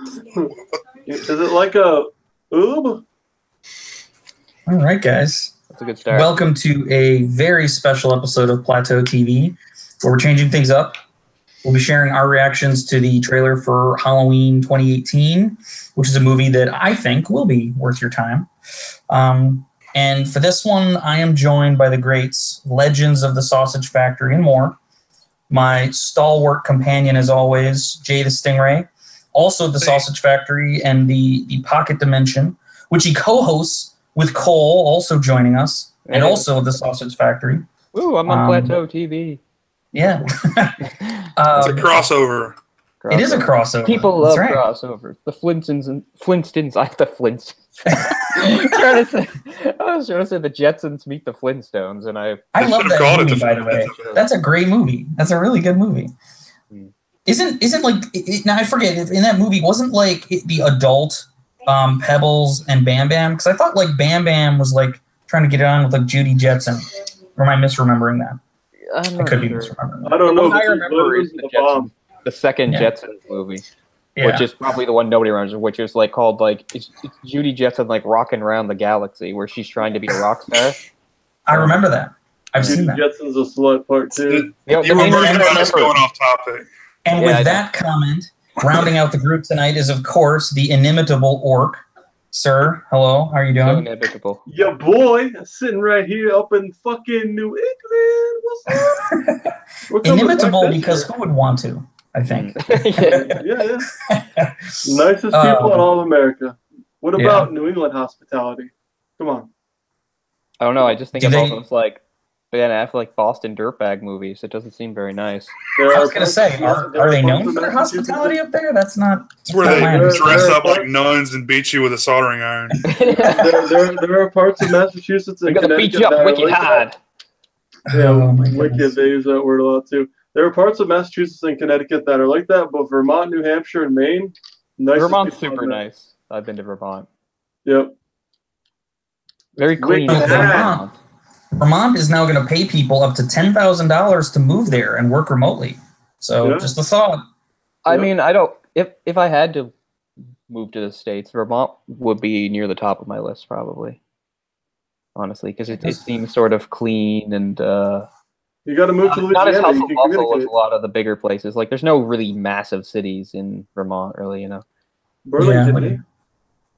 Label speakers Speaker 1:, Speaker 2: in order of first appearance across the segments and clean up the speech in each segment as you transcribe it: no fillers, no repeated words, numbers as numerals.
Speaker 1: Is it like a oob?
Speaker 2: All right, guys.
Speaker 3: That's a good start.
Speaker 2: Welcome to a very special episode of Plateau TV, where we're changing things up. We'll be sharing our reactions to the trailer for Halloween 2018, which is a movie that I think will be worth your time. And for this one, I am joined by the greats, legends of the Sausage Factory, and more. My stalwart companion, as always, Jay the Stingray, also the Sausage Factory and the Pocket Dimension, which he co-hosts with Cole, also joining us, and also the Sausage Factory.
Speaker 3: Ooh, I'm on Plateau TV.
Speaker 2: Yeah.
Speaker 4: It's a crossover.
Speaker 2: It is a crossover.
Speaker 3: People love crossovers. The Flintstones and Flintstones. The Flintstones. I was trying to say the Jetsons meet the Flintstones, and I
Speaker 2: love that movie, by the way. That's a great movie. That's a really good movie. Isn't like now I forget in that movie wasn't like the adult Pebbles and Bam Bam, because I thought like Bam Bam was like trying to get on with like Judy Jetson, or am I misremembering that? I could be misremembering.
Speaker 1: I don't know.
Speaker 3: I remember is the second Jetsons movie, which is probably the one nobody remembers, which is like called like it's Judy Jetson like rocking around the galaxy, where she's trying to be a rock star.
Speaker 2: I remember that. I've seen that.
Speaker 1: Jetson's a slut part two.
Speaker 4: You were worried about us going off topic.
Speaker 2: And with that comment, rounding out the group tonight is, of course, the inimitable Orc. Sir, hello. How are you doing?
Speaker 3: Inimitable.
Speaker 1: Your boy, sitting right here up in fucking New England. What's up?
Speaker 2: Inimitable because who would want to, I think.
Speaker 1: yeah. Nicest people in all of America. What about New England hospitality? Come on.
Speaker 3: I don't know. I just think of all those like Ben Affleck Boston dirtbag movies. It doesn't seem very nice.
Speaker 2: I was going to say, are they known for their hospitality up there? That's not.
Speaker 4: It's where they dress up like nuns and beat you with a soldering iron.
Speaker 1: there are parts of Massachusetts and Connecticut
Speaker 3: beat you up wicked hard.
Speaker 1: Yeah, wicked. They use that word a lot too. There are parts of Massachusetts and Connecticut that are like that, but Vermont, New Hampshire, and Maine,
Speaker 3: Vermont's super nice. I've been to Vermont.
Speaker 1: Yep.
Speaker 3: Very clean.
Speaker 2: Vermont is now going to pay people up to $10,000 to move there and work remotely. So just a thought.
Speaker 3: I mean, I don't. If I had to move to the States, Vermont would be near the top of my list, probably. Honestly, because it seems sort of clean and.
Speaker 1: You got to move to Louisiana.
Speaker 3: Not as hustle as a lot of the bigger places. Like, there's no really massive cities in Vermont, really.
Speaker 1: Burlington.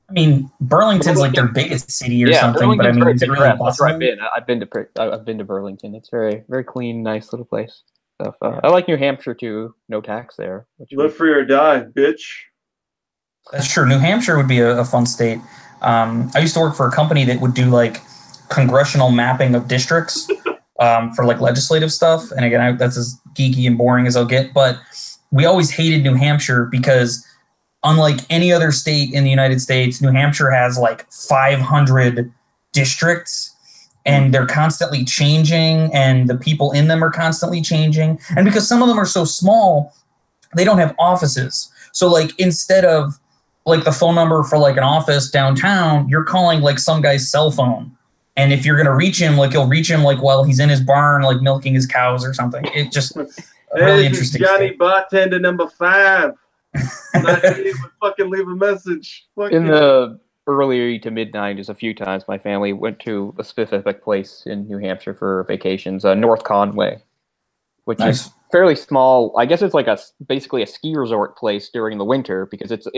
Speaker 2: I mean, Burlington's like their biggest city or something, but I mean, it's really
Speaker 3: that's where I've been to Burlington. It's very, very clean, nice little place. So, I like New Hampshire too. No tax there.
Speaker 1: Live free or die, bitch.
Speaker 2: That's true. New Hampshire would be a fun state. I used to work for a company that would do like congressional mapping of districts for like legislative stuff. And again, that's as geeky and boring as I'll get. But we always hated New Hampshire because unlike any other state in the United States, New Hampshire has like 500 districts, and they're constantly changing, and the people in them are constantly changing. And because some of them are so small, they don't have offices. So like instead of like the phone number for like an office downtown, you're calling like some guy's cell phone. And if you're going to reach him, like you'll reach him like while he's in his barn, like milking his cows or something. It just really interesting.
Speaker 1: Johnny Bartender number 5. Not even fucking leave a message.
Speaker 3: In the early to mid 90s, a few times my family went to a specific place in New Hampshire for vacations, North Conway, which is fairly small. I guess it's like basically a ski resort place during the winter because it's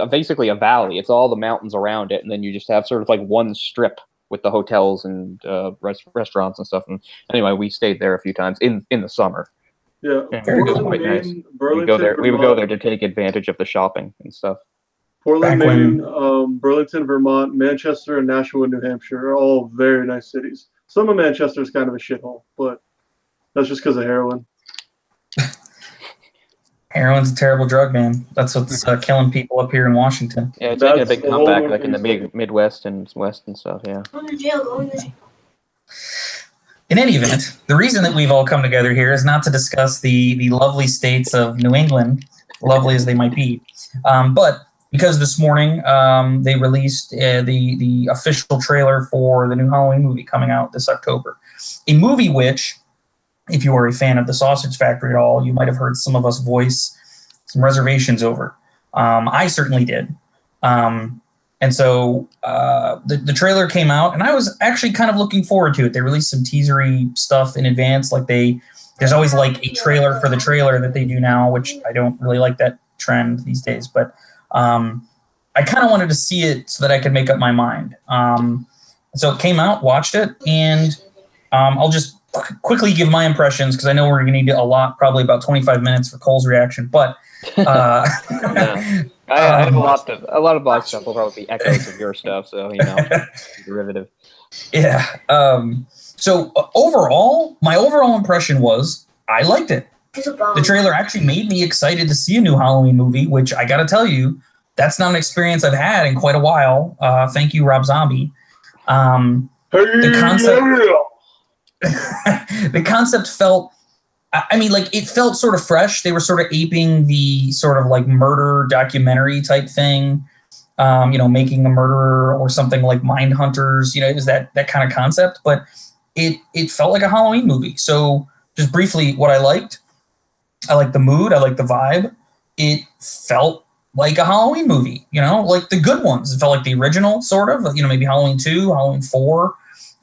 Speaker 3: basically a valley. It's all the mountains around it, and then you just have sort of like one strip with the hotels and restaurants and stuff. And anyway, we stayed there a few times in the summer.
Speaker 1: Yeah,
Speaker 3: Portland, quite nice. We would go there to take advantage of the shopping and stuff.
Speaker 1: Portland, Maine, Burlington, Vermont, Manchester, and Nashua, New Hampshire are all very nice cities. Some of Manchester is kind of a shithole, but that's just because of heroin.
Speaker 2: Heroin's a terrible drug, man. That's what's killing people up here in Washington.
Speaker 3: Yeah, it's making a big comeback, like in the Midwest and West and stuff. Yeah.
Speaker 5: Going to jail.
Speaker 2: In any event, the reason that we've all come together here is not to discuss the lovely states of New England, lovely as they might be, but because this morning they released the official trailer for the new Halloween movie coming out this October. A movie which, if you are a fan of the Sausage Factory at all, you might have heard some of us voice some reservations over. I certainly did. And so the trailer came out, and I was actually kind of looking forward to it. They released some teasery stuff in advance. Like there's always like a trailer for the trailer that they do now, which I don't really like that trend these days. But I kind of wanted to see it so that I could make up my mind. So it came out, watched it, and I'll just quickly give my impressions because I know we're going to need probably about 25 minutes for Cole's reaction. But
Speaker 3: I have a lot of my stuff will probably be echoes of your stuff, so derivative.
Speaker 2: Yeah. So overall, my overall impression was I liked it. The trailer actually made me excited to see a new Halloween movie, which I got to tell you, that's not an experience I've had in quite a while. Thank you, Rob Zombie. The concept felt. I mean, like, it felt sort of fresh. They were sort of aping the sort of like murder documentary type thing, making a murderer or something like Mind Hunters. It was that kind of concept, but it felt like a Halloween movie. So just briefly, what I liked the mood. I liked the vibe. It felt like a Halloween movie, like the good ones. It felt like the original, sort of, maybe Halloween 2, Halloween 4.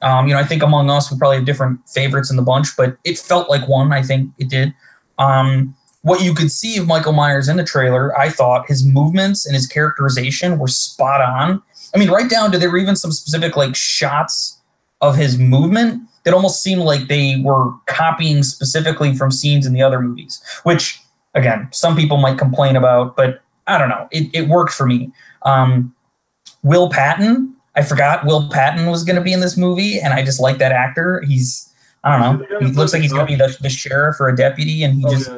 Speaker 2: I think among us, we probably have different favorites in the bunch, but it felt like one. I think it did. What you could see of Michael Myers in the trailer, I thought his movements and his characterization were spot on. I mean, right down to there were even some specific like shots of his movement that almost seemed like they were copying specifically from scenes in the other movies, which, again, some people might complain about, but I don't know. It worked for me. Will Patton. I forgot Will Patton was going to be in this movie, and I just like that actor. I don't know. He looks like he's going to be the sheriff or a deputy, and he's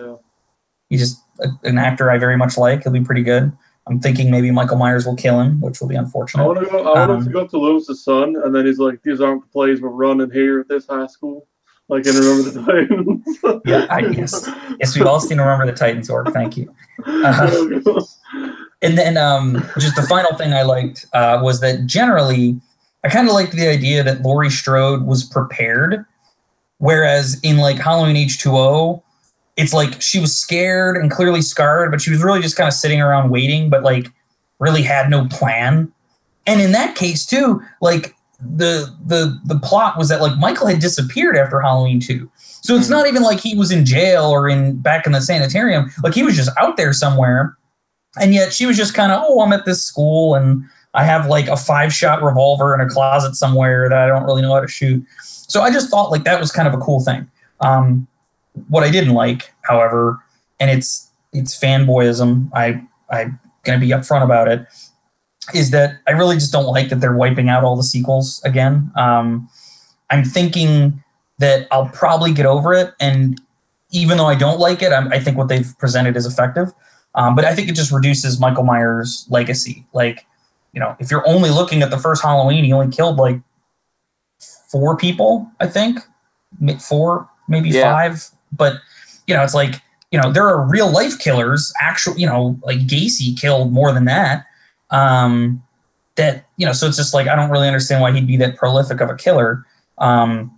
Speaker 2: just an actor I very much like. He'll be pretty good. I'm thinking maybe Michael Myers will kill him, which will be unfortunate.
Speaker 1: I want him to go to Lewis's son, and then he's like, "These aren't the plays we're running here at this high school." Like in Remember the Titans.
Speaker 2: Yes, we've all seen Remember the Titans work. Thank you. And then just the final thing I liked was that generally I kind of liked the idea that Laurie Strode was prepared, whereas in like Halloween H2O, it's like she was scared and clearly scarred, but she was really just kind of sitting around waiting, but like really had no plan. And in that case too, like the plot was that like Michael had disappeared after Halloween 2. So it's not even like he was in jail or back in the sanitarium. Like he was just out there somewhere. And yet she was just kind of, I'm at this school and I have like a 5-shot revolver in a closet somewhere that I don't really know how to shoot. So I just thought like that was kind of a cool thing. What I didn't like, however, and it's fanboyism, I'm going to be upfront about it, is that I really just don't like that they're wiping out all the sequels again. I'm thinking that I'll probably get over it. And even though I don't like it, I think what they've presented is effective. But I think it just reduces Michael Myers' legacy. Like, if you're only looking at the first Halloween, he only killed like 4 people, I think. 4, maybe 5. But, it's like, there are real life killers. Actual, like Gacy killed more than that. So it's just like, I don't really understand why he'd be that prolific of a killer. And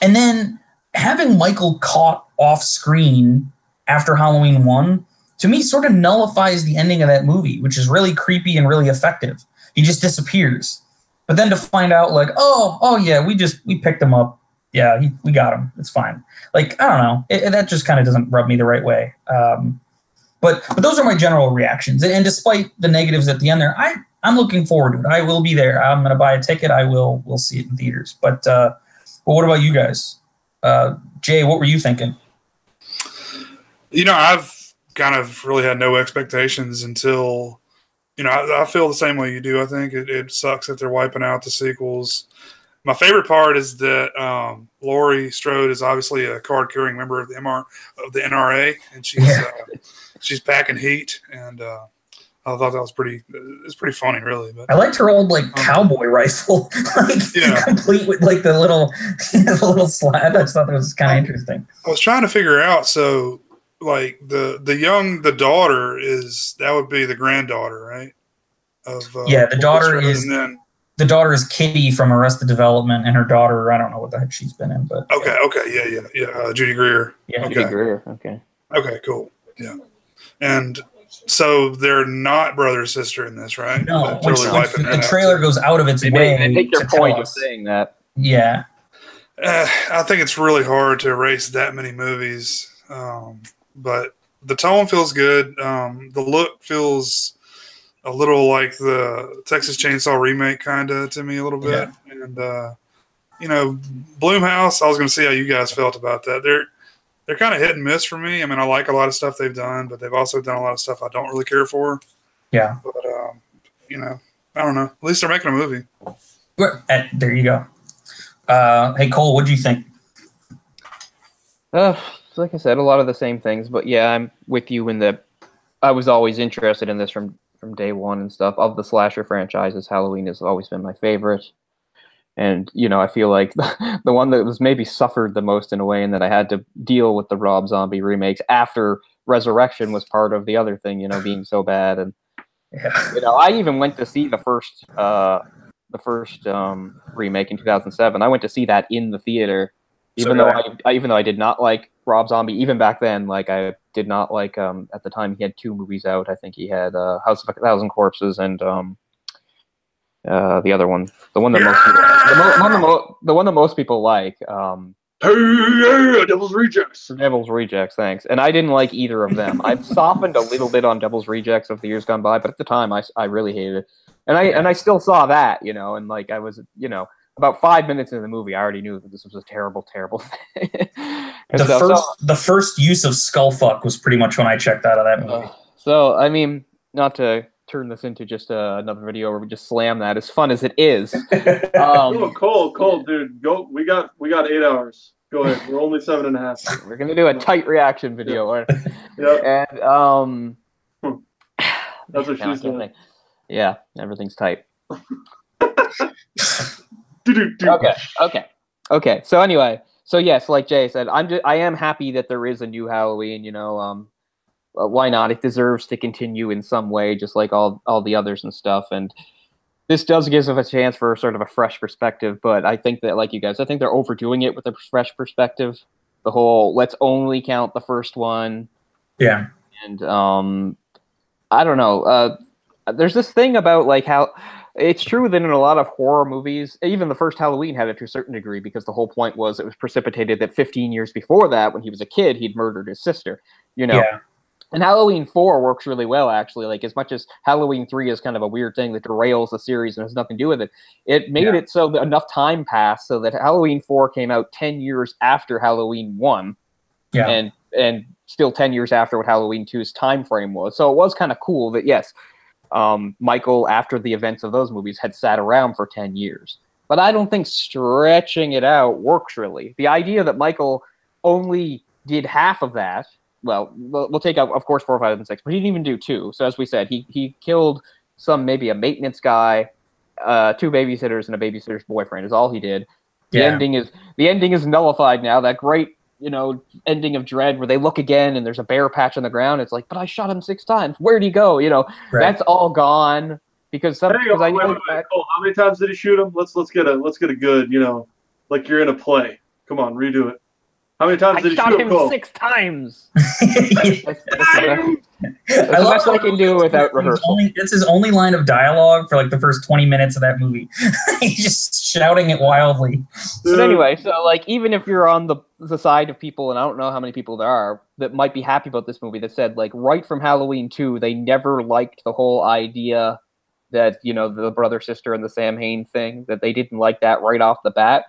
Speaker 2: then having Michael caught off screen after Halloween 1, to me, sort of nullifies the ending of that movie, which is really creepy and really effective. He just disappears. But then to find out, like, oh yeah, we picked him up. Yeah, we got him. It's fine. Like, I don't know. That just kind of doesn't rub me the right way. But those are my general reactions. And despite the negatives at the end there, I'm looking forward to it. I will be there. I'm going to buy a ticket. We'll see it in theaters. But what about you guys? Jay, what were you thinking?
Speaker 4: I've kind of really had no expectations until, I feel the same way you do. I think it sucks that they're wiping out the sequels. My favorite part is that Laurie Strode is obviously a card-carrying member of the NRA, and she's packing heat, and I thought that was pretty funny, really. But
Speaker 2: I liked her old like cowboy rifle, complete with like the little slab. I just thought that was kind of interesting.
Speaker 4: I was trying to figure out, so like the daughter that would be the granddaughter, right?
Speaker 2: The daughter is Kitty from Arrested Development, and her daughter, I don't know what the heck she's been in, but
Speaker 4: yeah, Judy Greer.
Speaker 2: Yeah,
Speaker 3: Judy Greer. Okay,
Speaker 4: cool. Yeah, and So they're not brother sister in this, right?
Speaker 2: No,
Speaker 4: They're totally wiping that
Speaker 2: the
Speaker 4: out,
Speaker 2: trailer
Speaker 4: too.
Speaker 2: goes out of its
Speaker 3: They
Speaker 2: way
Speaker 3: make their
Speaker 2: to
Speaker 3: point
Speaker 2: tell
Speaker 3: of
Speaker 2: us.
Speaker 3: saying that.
Speaker 2: Yeah.
Speaker 4: I think it's really hard to erase that many movies, but the tone feels good. The look feels a little like the Texas Chainsaw remake, kind of to me a little bit.
Speaker 2: Yeah.
Speaker 4: And you know, Blumhouse. I was going to see how you guys felt about that. They're kind of hit and miss for me. I mean, I like a lot of stuff they've done, but they've also done a lot of stuff I don't really care for.
Speaker 2: Yeah.
Speaker 4: But you know, I don't know. At least they're making a movie.
Speaker 2: There you go. Hey Cole, what do you think?
Speaker 3: Like I said, a lot of the same things, but yeah, I'm with you in that I was always interested in this from day one and stuff. Of the slasher franchises, Halloween has always been my favorite. And, you know, I feel like the one that was maybe suffered the most in a way, and that I had to deal with the Rob Zombie remakes after Resurrection was part of the other thing, you know, being so bad. And, you know, I even went to see the first remake in 2007. I went to see that in the theater, even though I did not like Rob Zombie. Even back then, like, I did not like. At the time, he had 2 movies out. I think he had House of a Thousand Corpses and the other one, the one that most people like.
Speaker 1: Devil's Rejects.
Speaker 3: Devil's Rejects, thanks. And I didn't like either of them. I've softened a little bit on Devil's Rejects over the years gone by, but at the time, I really hated it. And I still saw that, you know, and like I was, you know, about 5 minutes into the movie, I already knew that this was a terrible, terrible thing.
Speaker 2: The first use of skullfuck was pretty much when I checked out of that movie.
Speaker 3: So I mean, not to turn this into just another video where we just slam that, as fun as it is.
Speaker 1: Cole, dude, go. We got 8 hours. Go ahead. We're only 7.5.
Speaker 3: We're gonna do a tight reaction video.
Speaker 1: Yeah.
Speaker 3: And
Speaker 1: that's what she said.
Speaker 3: Yeah, everything's tight. Okay. So anyway, yes, like Jay said, I am happy that there is a new Halloween. You know, why not? It deserves to continue in some way, just like all the others and stuff. And this does give us a chance for sort of a fresh perspective. But I think that, like you guys, I think they're overdoing it with a fresh perspective. The whole let's only count the first one.
Speaker 2: Yeah.
Speaker 3: And I don't know. There's this thing about like how it's true that in a lot of horror movies, even the first Halloween had it to a certain degree, because the whole point was it was precipitated that 15 years before that, when he was a kid, he'd murdered his sister, you know.
Speaker 2: Yeah.
Speaker 3: And Halloween 4 works really well, actually. Like, as much as Halloween 3 is kind of a weird thing that derails the series and has nothing to do with it, it made it so that enough time passed so that Halloween 4 came out 10 years after Halloween 1.
Speaker 2: Yeah.
Speaker 3: And still 10 years after what Halloween 2's time frame was. So it was kind of cool that, yes, Michael, after the events of those movies, had sat around for 10 years. But I don't think stretching it out works, really. The idea that Michael only did half of that, well, we'll take out, of course, 4, 5, and 6, but he didn't even do 2. So as we said, he killed maybe a maintenance guy, 2 babysitters, and a babysitter's boyfriend is all he did. The ending is nullified now. That great, you know, ending of Dread where they look again and there's a bare patch on the ground. It's like, but I shot him 6 times. Where'd he go? You know, that's all gone because I know.
Speaker 1: Cole, how many times did he shoot him? Let's get a good, you know, like you're in a play. Come on, redo it. How many times did he shoot him?
Speaker 3: I shot him 6 times. That's the best I can do without rehearsal.
Speaker 2: It's his only line of dialogue for like the first 20 minutes of that movie. He's just shouting it wildly.
Speaker 3: But anyway, so like even if you're on the side of people, and I don't know how many people there are that might be happy about this movie, that said like right from Halloween 2, they never liked the whole idea that, you know, the brother sister and the Sam Hain thing, that they didn't like that right off the bat.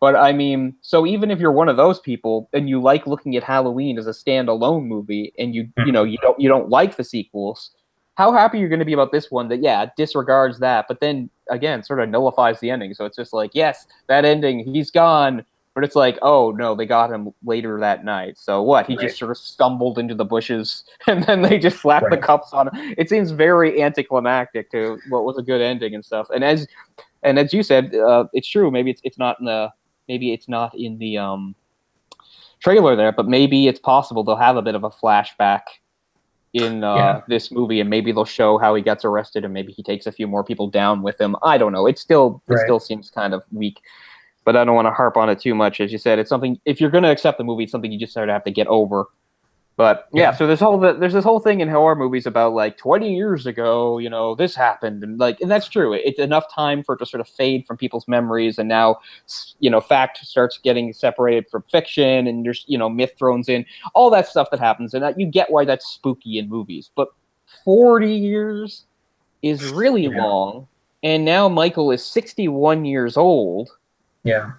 Speaker 3: But I mean, so even if you're one of those people and you like looking at Halloween as a standalone movie, and you don't like the sequels, how happy you're going to be about this one that disregards that, but then again sort of nullifies the ending. So it's just like, yes, that ending, he's gone, but it's like, oh no, they got him later that night. So what? He just sort of stumbled into the bushes and then they just slapped the cups on him. It seems very anticlimactic to what was a good ending and stuff. And as you said, it's true. Maybe it's not in the trailer there, but maybe it's possible they'll have a bit of a flashback in this movie, and maybe they'll show how he gets arrested, and maybe he takes a few more people down with him. I don't know. It still seems kind of weak, but I don't want to harp on it too much. As you said, it's something, if you're going to accept the movie, it's something you just sort of have to get over. But yeah, so there's this whole thing in horror movies about like 20 years ago, this happened, and that's true. It's enough time for it to sort of fade from people's memories, and now fact starts getting separated from fiction, and there's myth thrown in, all that stuff that happens, and that you get why that's spooky in movies. But 40 years is really long, and now Michael is 61 years old.
Speaker 2: Yeah.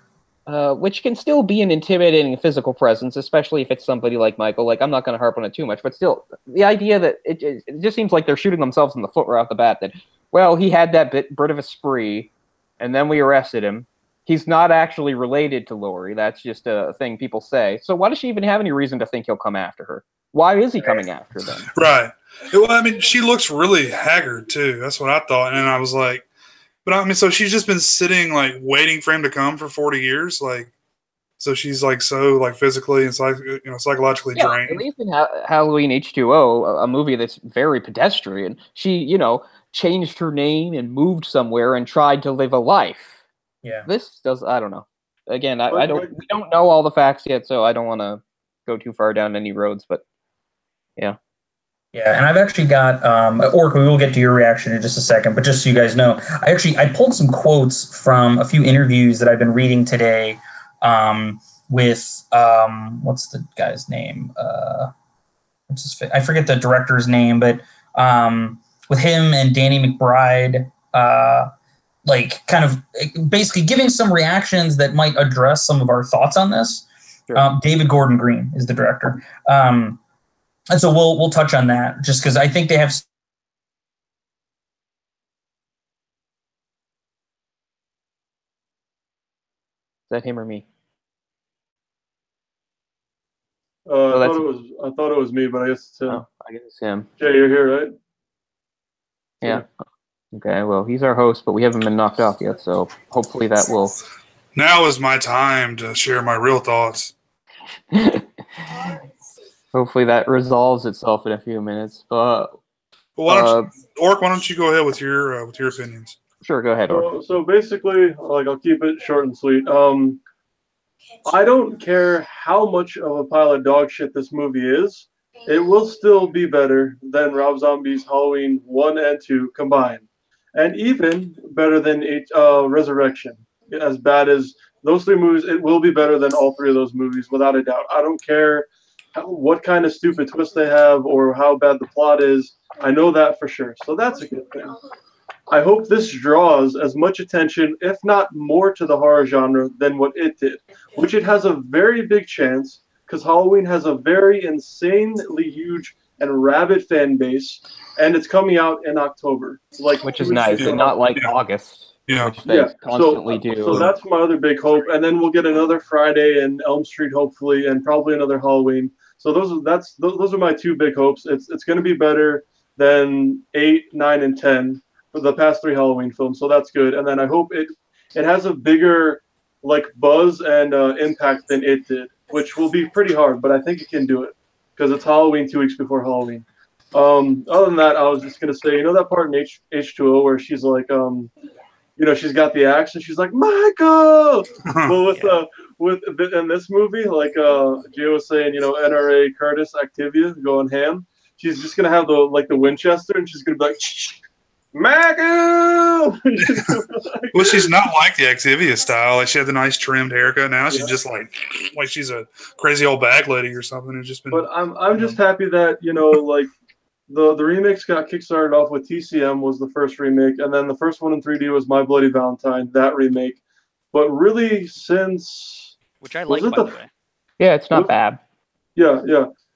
Speaker 3: Which can still be an intimidating physical presence, especially if it's somebody like Michael. Like, I'm not going to harp on it too much, but still, the idea that it just seems like they're shooting themselves in the foot right off the bat. That, well, he had that bit of a spree, and then we arrested him. He's not actually related to Lori. That's just a thing people say. So why does she even have any reason to think he'll come after her? Why is he coming after them?
Speaker 4: Right. Well, I mean, she looks really haggard too. That's what I thought, and I was like. But I mean, so she's just been sitting, like, waiting for him to come for 40 years, like, so she's like so like physically and psychologically drained.
Speaker 3: At least in Halloween H2O, a movie that's very pedestrian, she changed her name and moved somewhere and tried to live a life.
Speaker 2: Yeah.
Speaker 3: This does. I don't know. Again, we don't know all the facts yet, so I don't want to go too far down any roads. But yeah.
Speaker 2: Yeah, and I've actually got Orc, we will get to your reaction in just a second, but just so you guys know, I pulled some quotes from a few interviews that I've been reading today with what's the guy's name? I forget the director's name, but with him and Danny McBride, like kind of basically giving some reactions that might address some of our thoughts on this. Sure. David Gordon Green is the director. And so we'll touch on that just because I think they have. Is
Speaker 3: that him or me?
Speaker 1: I thought it was me, but I guess it's him.
Speaker 3: Oh, I guess it's him.
Speaker 1: Jay, you're here, right?
Speaker 3: Yeah. Okay. Well, he's our host, but we haven't been knocked off yet, so hopefully that will.
Speaker 4: Now is my time to share my real thoughts.
Speaker 3: Hopefully that resolves itself in a few minutes. But
Speaker 4: Orc, why don't you go ahead with your opinions?
Speaker 3: Sure, go ahead, Orc.
Speaker 1: So basically, like, I'll keep it short and sweet. I don't care how much of a pile of dog shit this movie is. It will still be better than Rob Zombie's Halloween 1 and 2 combined, and even better than Resurrection. As bad as those three movies, it will be better than all three of those movies, without a doubt. I don't care what kind of stupid twist they have or how bad the plot is. I know that for sure. So that's a good thing. I hope this draws as much attention, if not more, to the horror genre than what it did, which it has a very big chance, because Halloween has a very insanely huge and rabid fan base, and it's coming out in October.
Speaker 3: Which is nice, and not like August.
Speaker 4: Yeah.
Speaker 3: Which they constantly do.
Speaker 1: So that's my other big hope. And then we'll get another Friday and Elm Street, hopefully, and probably another Halloween. So those are my two big hopes. It's going to be better than 8, 9, and 10 for the past three Halloween films. So that's good. And then I hope it has a bigger buzz and impact than it did, which will be pretty hard, but I think it can do it because it's Halloween 2 weeks before Halloween. Other than that, I was just going to say, that part in H2O where she's like, she's got the axe and she's like, Michael! Well, in this movie, like Jay was saying, NRA Curtis Activia going ham, she's just going to have the Winchester and she's going to be like, Michael!
Speaker 4: Well, she's not like the Activia style. Like, she had the nice trimmed haircut. Now she's just like she's a crazy old bag lady or something. It's just been.
Speaker 1: But I'm just happy that the remakes got kickstarted off with TCM was the first remake, and then the first one in 3D was My Bloody Valentine, that remake. But really, since
Speaker 5: which I like, by the way.
Speaker 3: Yeah, it's not bad.
Speaker 1: Yeah.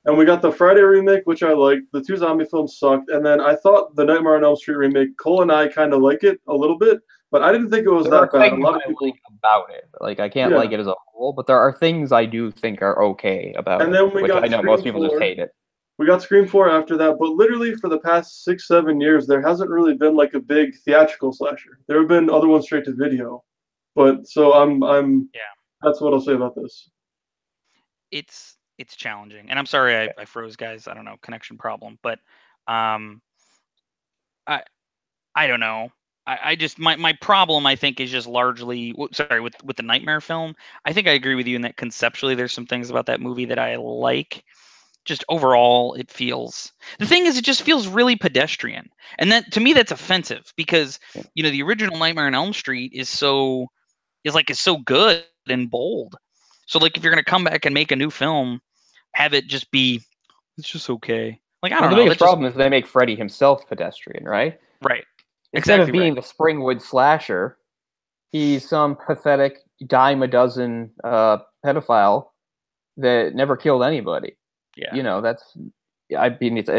Speaker 1: And we got the Friday remake, which I liked. The two zombie films sucked. And then I thought the Nightmare on Elm Street remake, Cole and I kind of like it a little bit, but I didn't think it was that bad. A lot of people
Speaker 3: like about it. Like, I can't like it as a whole, but there are things I do think are okay about it.
Speaker 1: And then we got
Speaker 3: I know most people just hate it.
Speaker 1: We got Scream 4 after that, but literally for the past 6-7 years, there hasn't really been a big theatrical slasher. There have been other ones straight to video. But so I'm that's what I'll say about this.
Speaker 5: It's challenging, and I'm sorry I froze, guys. I don't know, connection problem, but I don't know. I just my problem, I think, is just largely with the Nightmare film. I think I agree with you in that conceptually there's some things about that movie that I like. just overall, it feels. The thing is, it just feels really pedestrian, and that to me, that's offensive because the original Nightmare on Elm Street is so good and bold. So like, if you're gonna come back and make a new film, have it just be, it's just okay. Like, I don't know.
Speaker 3: The biggest problem is they make Freddy himself pedestrian, right?
Speaker 5: Right.
Speaker 3: Instead
Speaker 5: Exactly
Speaker 3: of being the Springwood slasher, he's some pathetic dime a dozen pedophile that never killed anybody.
Speaker 5: Yeah.
Speaker 3: That's. I mean, it's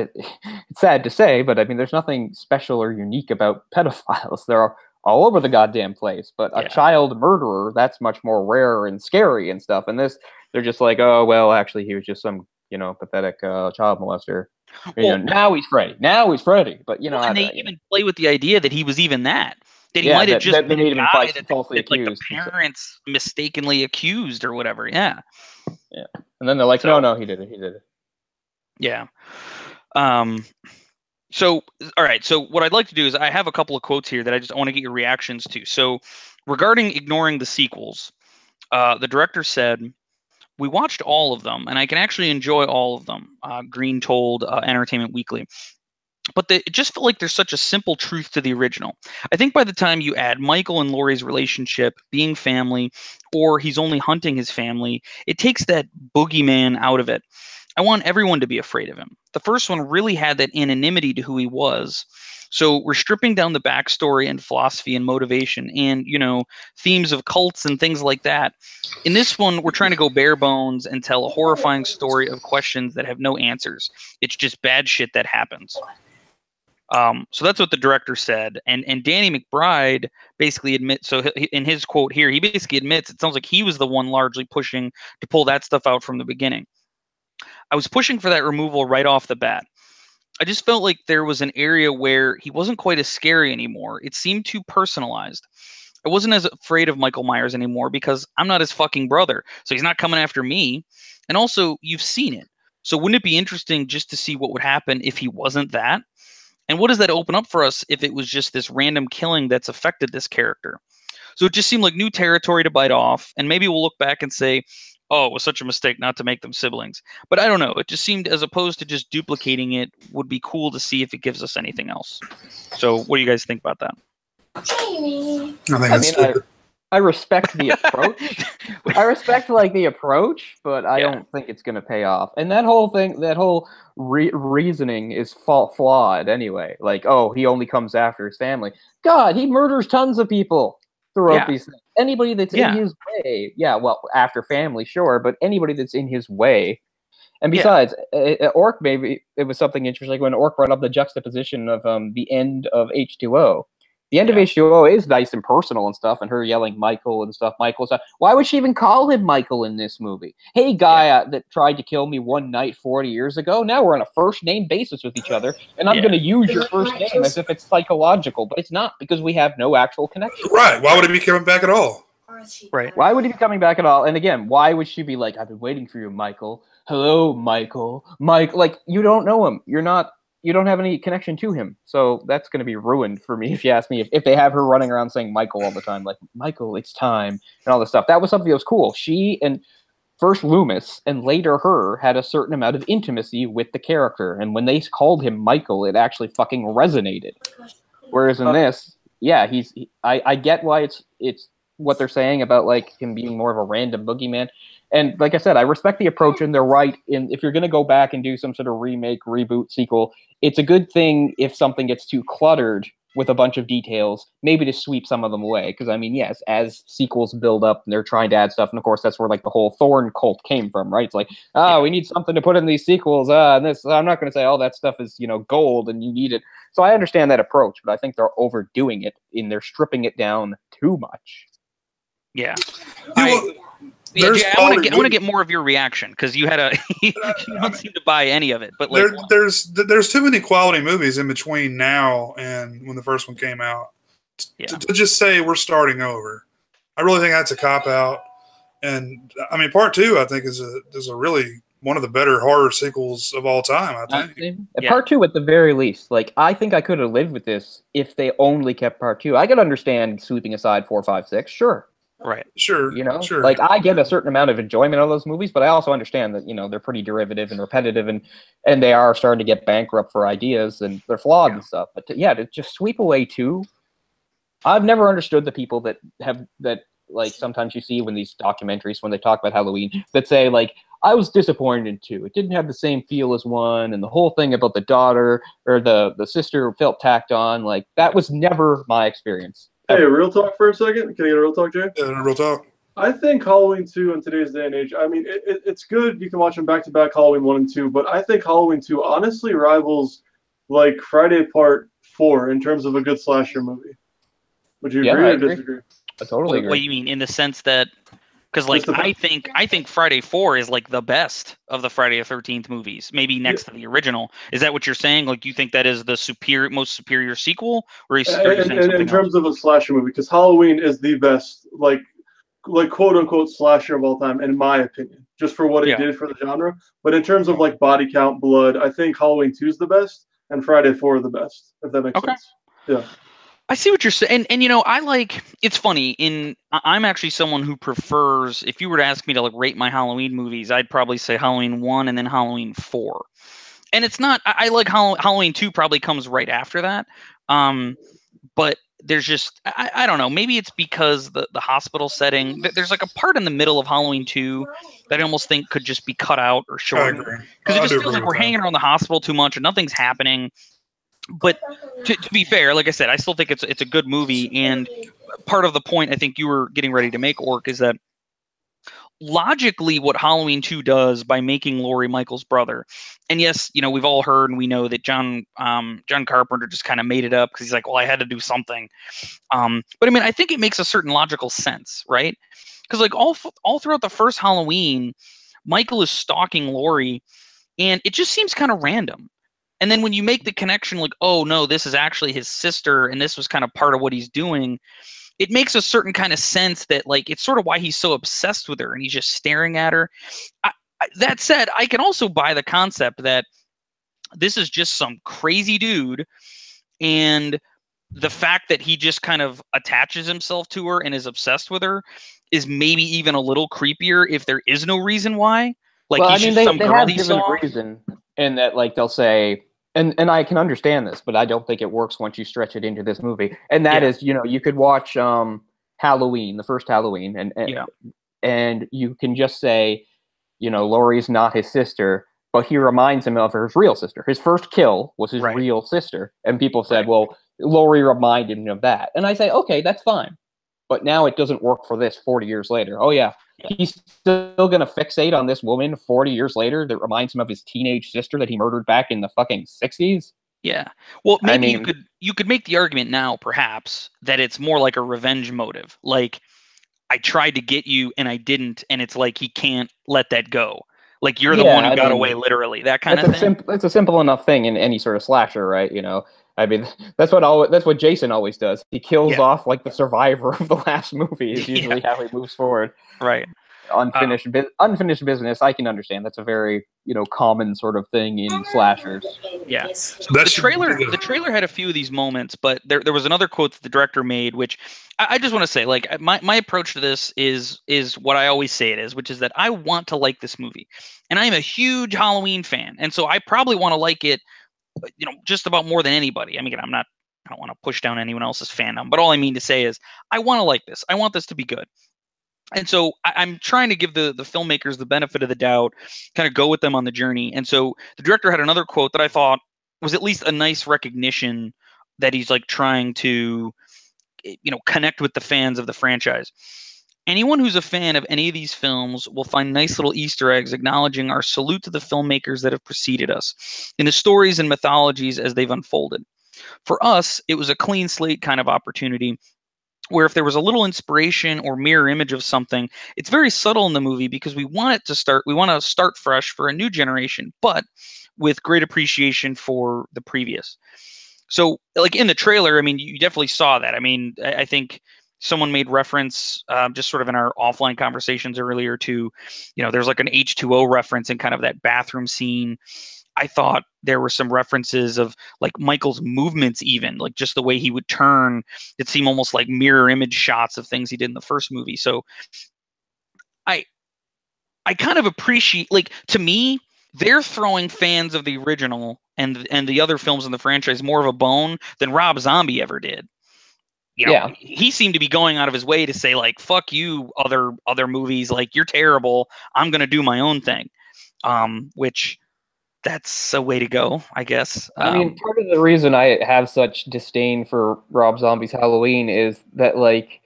Speaker 3: sad to say, but I mean, there's nothing special or unique about pedophiles. They're all over the goddamn place. But a child murderer, that's much more rare and scary and stuff. And this, they're just like, oh well, actually, he was just some pathetic child molester. Well, now he's Freddy. But
Speaker 5: and they even play with the idea that he was even that he might have just been a guy that falsely accused, like the parents mistakenly accused or whatever. Yeah.
Speaker 3: And then they're like, no, he did it.
Speaker 5: Yeah. So, all right. So what I'd like to do is I have a couple of quotes here that I want to get your reactions to. So regarding ignoring the sequels, the director said, "We watched all of them, and I can actually enjoy all of them." Green told Entertainment Weekly. But it just felt like there's such a simple truth to the original. I think by the time you add Michael and Laurie's relationship, being family, or he's only hunting his family, it takes that boogeyman out of it. I want everyone to be afraid of him. The first one really had that anonymity to who he was. So we're stripping down the backstory and philosophy and motivation and, themes of cults and things like that. In this one, we're trying to go bare bones and tell a horrifying story of questions that have no answers. It's just bad shit that happens. So that's what the director said. And Danny McBride basically admits, so in his quote here, he basically admits it sounds like he was the one largely pushing to pull that stuff out from the beginning. I was pushing for that removal right off the bat. I just felt like there was an area where he wasn't quite as scary anymore. It seemed too personalized. I wasn't as afraid of Michael Myers anymore because I'm not his fucking brother. So he's not coming after me. And also, you've seen it. So wouldn't it be interesting just to see what would happen if he wasn't that? And what does that open up for us if it was just this random killing that's affected this character? So it just seemed like new territory to bite off. And maybe we'll look back and say, oh, it was such a mistake not to make them siblings. But I don't know. It just seemed, as opposed to just duplicating it, would be cool to see if it gives us anything else. So what do you guys think about that?
Speaker 3: I respect the approach. I respect the approach, but I don't think it's going to pay off. And that whole thing, that whole reasoning is flawed anyway. Like, oh, he only comes after his family. God, he murders tons of people throughout these things. Anybody that's in his way, well, after family, sure, but anybody that's in his way. And besides, Orc, maybe it was something interesting, like when Orc brought up the juxtaposition of the end of H2O. The end of H2O is nice and personal and stuff, and her yelling Michael and stuff. Why would she even call him Michael in this movie? Hey, guy that tried to kill me one night 40 years ago, now we're on a first-name basis with each other, and I'm going to use your first name as if it's psychological, but it's not, because we have no actual connection.
Speaker 4: Right. Why would he be coming back at all?
Speaker 5: Right.
Speaker 3: Why would he be coming back at all? And again, why would she be like, I've been waiting for you, Michael. Hello, Michael. Mike, like, you don't know him. You don't have any connection to him. So that's going to be ruined for me if you ask me. If they have her running around saying Michael all the time, like, Michael, it's time, and all this stuff. That was something that was cool. She and first Loomis and later her had a certain amount of intimacy with the character. And when they called him Michael, it actually fucking resonated. Whereas in this, I get why it's what they're saying about like him being more of a random boogeyman. And like I said, I respect the approach, and they're right. If you're going to go back and do some sort of remake, reboot, sequel, it's a good thing if something gets too cluttered with a bunch of details, maybe to sweep some of them away. Because, I mean, yes, as sequels build up and they're trying to add stuff, and of course that's where like the whole Thorn cult came from, right? It's like, we need something to put in these sequels. And this, I'm not going to say all that stuff is, gold and you need it. So I understand that approach, but I think they're overdoing it and they're stripping it down too much.
Speaker 5: Yeah.
Speaker 4: I
Speaker 5: want to get more of your reaction because you had you don't seem to buy any of it. But like,
Speaker 4: there's too many quality movies in between now and when the first one came out to just say we're starting over. I really think that's a cop out. And I mean, part 2 I think is a really one of the better horror sequels of all time. I think
Speaker 3: part 2 at the very least. Like, I think I could have lived with this if they only kept part 2. I could understand sweeping aside 4, 5, 6, sure.
Speaker 5: Right.
Speaker 4: Sure.
Speaker 3: You know,
Speaker 4: Sure.
Speaker 3: like I get a certain amount of enjoyment out of those movies, but I also understand that, you know, they're pretty derivative and repetitive, and they are starting to get bankrupt for ideas, and they're flawed and stuff. But to just sweep away two, I've never understood the people that like sometimes you see when these documentaries, when they talk about Halloween, that say like, I was disappointed in two. It didn't have the same feel as one, and the whole thing about the daughter or the sister felt tacked on. Like that was never my experience.
Speaker 1: Hey, real talk for a second. Can I get a real talk, Jay?
Speaker 4: Yeah, real talk.
Speaker 1: I think Halloween 2 in today's day and age, I mean, it's good. You can watch them back to back, Halloween 1 and 2, but I think Halloween 2 honestly rivals like Friday Part 4 in terms of a good slasher movie. Would you agree or disagree?
Speaker 3: I totally agree.
Speaker 5: What you mean in the sense that, because like I think Friday 4 is like the best of the Friday the 13th movies, maybe next to the original. Is that what you're saying? Like you think that is the most superior sequel, or are you saying something
Speaker 1: in terms of a slasher movie? Because Halloween is the best, like quote unquote slasher of all time, in my opinion, just for what it did for the genre. But in terms of like body count, blood, I think Halloween 2 is the best, and Friday 4 the best. If that makes sense. Yeah.
Speaker 5: I see what you're saying, and you know, it's funny. I'm actually someone who prefers. If you were to ask me to like rate my Halloween movies, I'd probably say Halloween 1 and then Halloween 4. And it's not. I like Halloween 2 probably comes right after that. But there's just I don't know. Maybe it's because the hospital setting. There's like a part in the middle of Halloween 2 that I almost think could just be cut out or shortened, because it just feels like we're hanging around the hospital too much and nothing's happening. But to be fair, like I said, I still think it's a good movie, and part of the point I think you were getting ready to make, Orc, is that logically what Halloween 2 does by making Laurie Michael's brother, and yes, you know, we've all heard and we know that John Carpenter just kind of made it up because he's like, well, I had to do something. But I mean, I think it makes a certain logical sense, right? Because like all throughout the first Halloween, Michael is stalking Laurie, and it just seems kind of random. And then when you make the connection, like, oh no, this is actually his sister, and this was kind of part of what he's doing, it makes a certain kind of sense that like it's sort of why he's so obsessed with her and he's just staring at her. That said, I can also buy the concept that this is just some crazy dude, and the fact that he just kind of attaches himself to her and is obsessed with her is maybe even a little creepier if there is no reason why. Like, well,
Speaker 3: I mean, they have given a reason, and that like they'll say, and I can understand this, but I don't think it works once you stretch it into this movie. And that is, you know, you could watch Halloween, the first Halloween, and you can just say, you know, Laurie's not his sister, but he reminds him of his real sister. His first kill was his real sister, and people said, well, Laurie reminded him of that, and I say, okay, that's fine. But now it doesn't work for this 40 years later. Oh, yeah. He's still going to fixate on this woman 40 years later that reminds him of his teenage sister that he murdered back in the fucking 60s?
Speaker 5: Yeah. Well, maybe you could make the argument now, perhaps, that it's more like a revenge motive. Like, I tried to get you and I didn't, and it's like he can't let that go. Like, you're the one who got away, literally. That kind of thing.
Speaker 3: It's a simple enough thing in any sort of slasher, right? You know, I mean, that's what Jason always does. He kills off like the survivor of the last movie. Is usually how he moves forward.
Speaker 5: Right.
Speaker 3: Unfinished business. I can understand. That's a very, you know, common sort of thing in slashers.
Speaker 5: Yeah. So the trailer had a few of these moments, but there was another quote that the director made, which I just want to say, like, my approach to this is what I always say it is, which is that I want to like this movie, and I am a huge Halloween fan, and so I probably want to like it, you know, just about more than anybody. I mean, I don't want to push down anyone else's fandom, but all I mean to say is I want to like this. I want this to be good. And so I'm trying to give the filmmakers the benefit of the doubt, kind of go with them on the journey. And so the director had another quote that I thought was at least a nice recognition that he's like trying to, you know, connect with the fans of the franchise. Anyone who's a fan of any of these films will find nice little Easter eggs acknowledging our salute to the filmmakers that have preceded us in the stories and mythologies as they've unfolded. For us, it was a clean slate kind of opportunity, where if there was a little inspiration or mirror image of something, it's very subtle in the movie because we want to start fresh for a new generation, but with great appreciation for the previous. So like in the trailer, I mean, you definitely saw that. I mean, I think someone made reference just sort of in our offline conversations earlier to, you know, there's like an H2O reference in kind of that bathroom scene. I thought there were some references of like Michael's movements, even like just the way he would turn. It seemed almost like mirror image shots of things he did in the first movie. So I I kind of appreciate, like, to me, they're throwing fans of the original and the other films in the franchise more of a bone than Rob Zombie ever did. You know,
Speaker 3: Yeah.
Speaker 5: he seemed to be going out of his way to say, like, fuck you, other movies, like, you're terrible, I'm gonna do my own thing. Which that's a way to go, I guess.
Speaker 3: I mean, part of the reason I have such disdain for Rob Zombie's Halloween is that, like,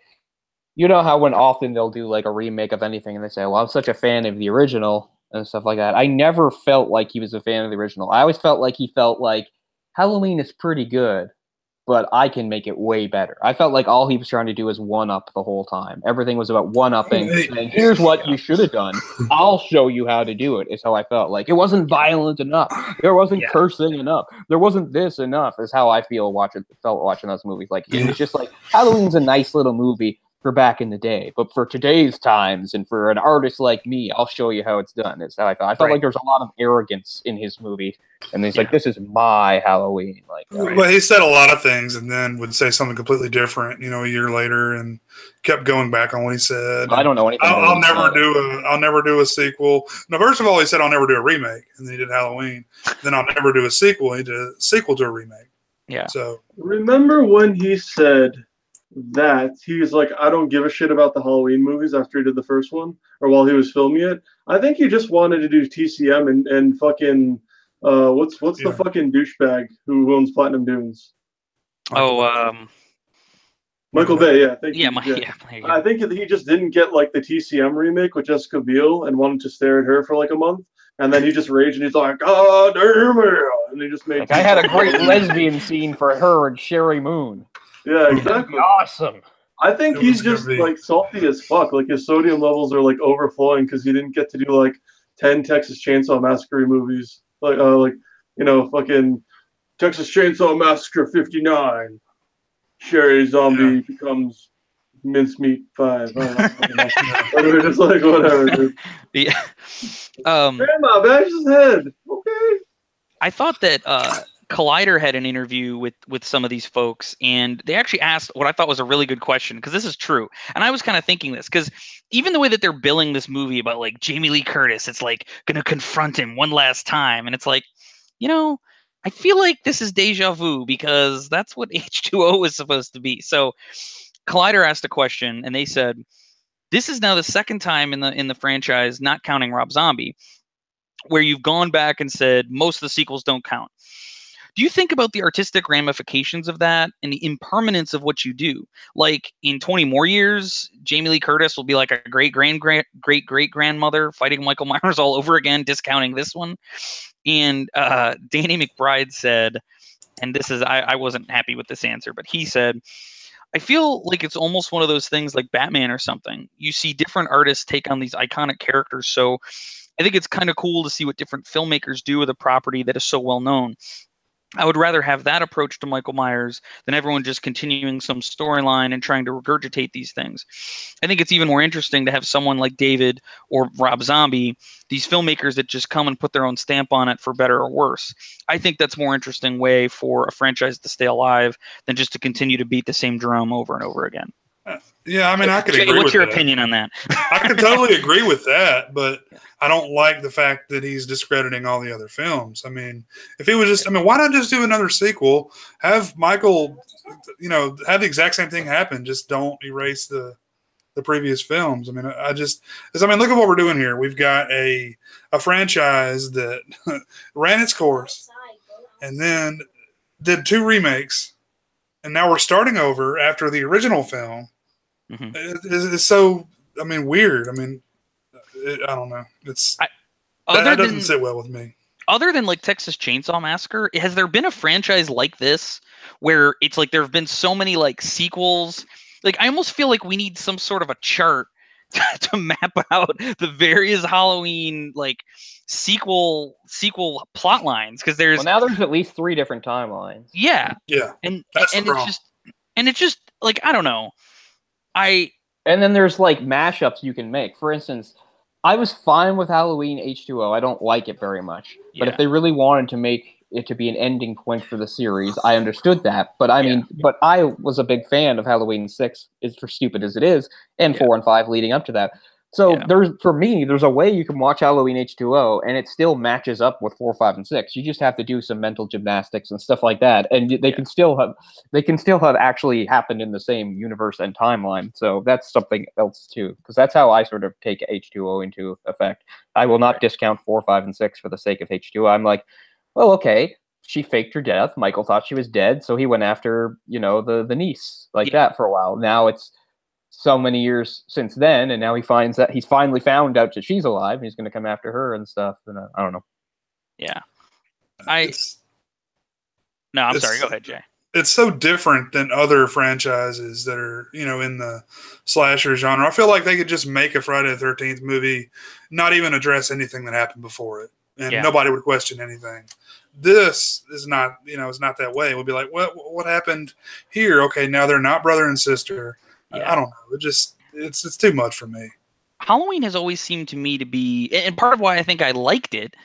Speaker 3: you know how when often they'll do like a remake of anything and they say, well, I'm such a fan of the original and stuff like that. I never felt like he was a fan of the original. I always felt like he felt like Halloween is pretty good, but I can make it way better. I felt like all he was trying to do was one-up the whole time. Everything was about one-upping, saying, here's what you should have done. I'll show you how to do it, is how I felt. Like, it wasn't violent enough. There wasn't cursing enough. There wasn't this enough, is how I felt watching those movies. Like, it was just like, Halloween's a nice little movie for back in the day, but for today's times and for an artist like me, I'll show you how it's done. Is how I felt. I felt like there was a lot of arrogance in his movie, and he's like, "This is my Halloween." Like,
Speaker 4: well, he said a lot of things, and then would say something completely different. You know, a year later, and kept going back on what he said.
Speaker 3: I don't know anything.
Speaker 4: I'll never do a sequel. No, first of all, he said I'll never do a remake, and then he did Halloween. Then I'll never do a sequel. He did a sequel to a remake.
Speaker 5: Yeah.
Speaker 4: So
Speaker 1: remember when he said that he was like, I don't give a shit about the Halloween movies after he did the first one, or while he was filming it? I think he just wanted to do TCM and fucking what's the fucking douchebag who owns Platinum Dunes? Michael Bay, yeah. I think he just didn't get like the TCM remake with Jessica Biel and wanted to stare at her for like a month, and then he just raged and he's like, "Oh damn it!" And he just made.
Speaker 3: Like, I had a great lesbian scene for her and Sherry Moon.
Speaker 1: Yeah, exactly.
Speaker 3: Awesome.
Speaker 1: I think he's just like salty as fuck. Like his sodium levels are like overflowing because he didn't get to do like 10 Texas Chainsaw Massacre movies. Like you know, fucking Texas Chainsaw Massacre 59. Sherry Zombie becomes Mincemeat 5. We're just like, whatever, dude.
Speaker 5: Yeah.
Speaker 1: Grandma, bash his head. Okay.
Speaker 5: I thought that Collider had an interview with some of these folks, and they actually asked what I thought was a really good question, because this is true. And I was kind of thinking this, because even the way that they're billing this movie about like Jamie Lee Curtis, it's like going to confront him one last time. And it's like, you know, I feel like this is deja vu, because that's what H2O is supposed to be. So Collider asked a question, and they said, this is now the second time in the franchise, not counting Rob Zombie, where you've gone back and said most of the sequels don't count. Do you think about the artistic ramifications of that and the impermanence of what you do? Like in 20 more years, Jamie Lee Curtis will be like a great great grandmother fighting Michael Myers all over again, discounting this one. And Danny McBride said, and this is, I wasn't happy with this answer, but he said, I feel like it's almost one of those things like Batman or something. You see different artists take on these iconic characters. So I think it's kind of cool to see what different filmmakers do with a property that is so well known. I would rather have that approach to Michael Myers than everyone just continuing some storyline and trying to regurgitate these things. I think it's even more interesting to have someone like David or Rob Zombie, these filmmakers that just come and put their own stamp on it for better or worse. I think that's a more interesting way for a franchise to stay alive than just to continue to beat the same drum over and over again.
Speaker 4: Yeah, I mean, I could
Speaker 5: Jay,
Speaker 4: agree with that.
Speaker 5: what's your opinion on that?
Speaker 4: I can totally agree with that, but I don't like the fact that he's discrediting all the other films. I mean, if he was just, I mean, why not just do another sequel? Have Michael, you know, have the exact same thing happen. Just don't erase the previous films. I mean, look at what we're doing here. We've got a franchise that ran its course and then did 2 remakes, and now we're starting over after the original film. Mm-hmm. It's so, I mean, weird. I mean, I don't know. That doesn't sit well with me.
Speaker 5: Other than like Texas Chainsaw Massacre, has there been a franchise like this where it's like there have been so many like sequels? Like I almost feel like we need some sort of a chart to map out the various Halloween like sequel plot lines, because there's
Speaker 3: now there's at least 3 different timelines.
Speaker 5: Yeah. And it's just like, I don't know.
Speaker 3: And then there's like mashups you can make. For instance, I was fine with Halloween H2O. I don't like it very much. But if they really wanted to make it to be an ending point for the series, I understood that. But I mean, but I was a big fan of Halloween 6, is for stupid as it is, and 4 and 5 leading up to that. So for me, there's a way you can watch Halloween H2O and it still matches up with 4, 5, and 6. You just have to do some mental gymnastics and stuff like that, and they can still have actually happened in the same universe and timeline. So that's something else too, because that's how I sort of take H2O into effect. I will not discount 4, 5, and 6 for the sake of H2O. I'm like, well, okay, she faked her death. Michael thought she was dead, so he went after the niece like that for a while. Now it's so many years since then, and now he finds that he's finally found out that she's alive, and he's going to come after her and stuff. And I don't know.
Speaker 5: Yeah, I'm sorry. Go ahead, Jay.
Speaker 4: It's so different than other franchises that are in the slasher genre. I feel like they could just make a Friday the 13th movie, not even address anything that happened before it, and nobody would question anything. This is not, it's not that way. We'll be like, what happened here? Okay, now they're not brother and sister. I don't know. It's too much for me.
Speaker 5: Halloween has always seemed to me to be, and part of why I think I like it,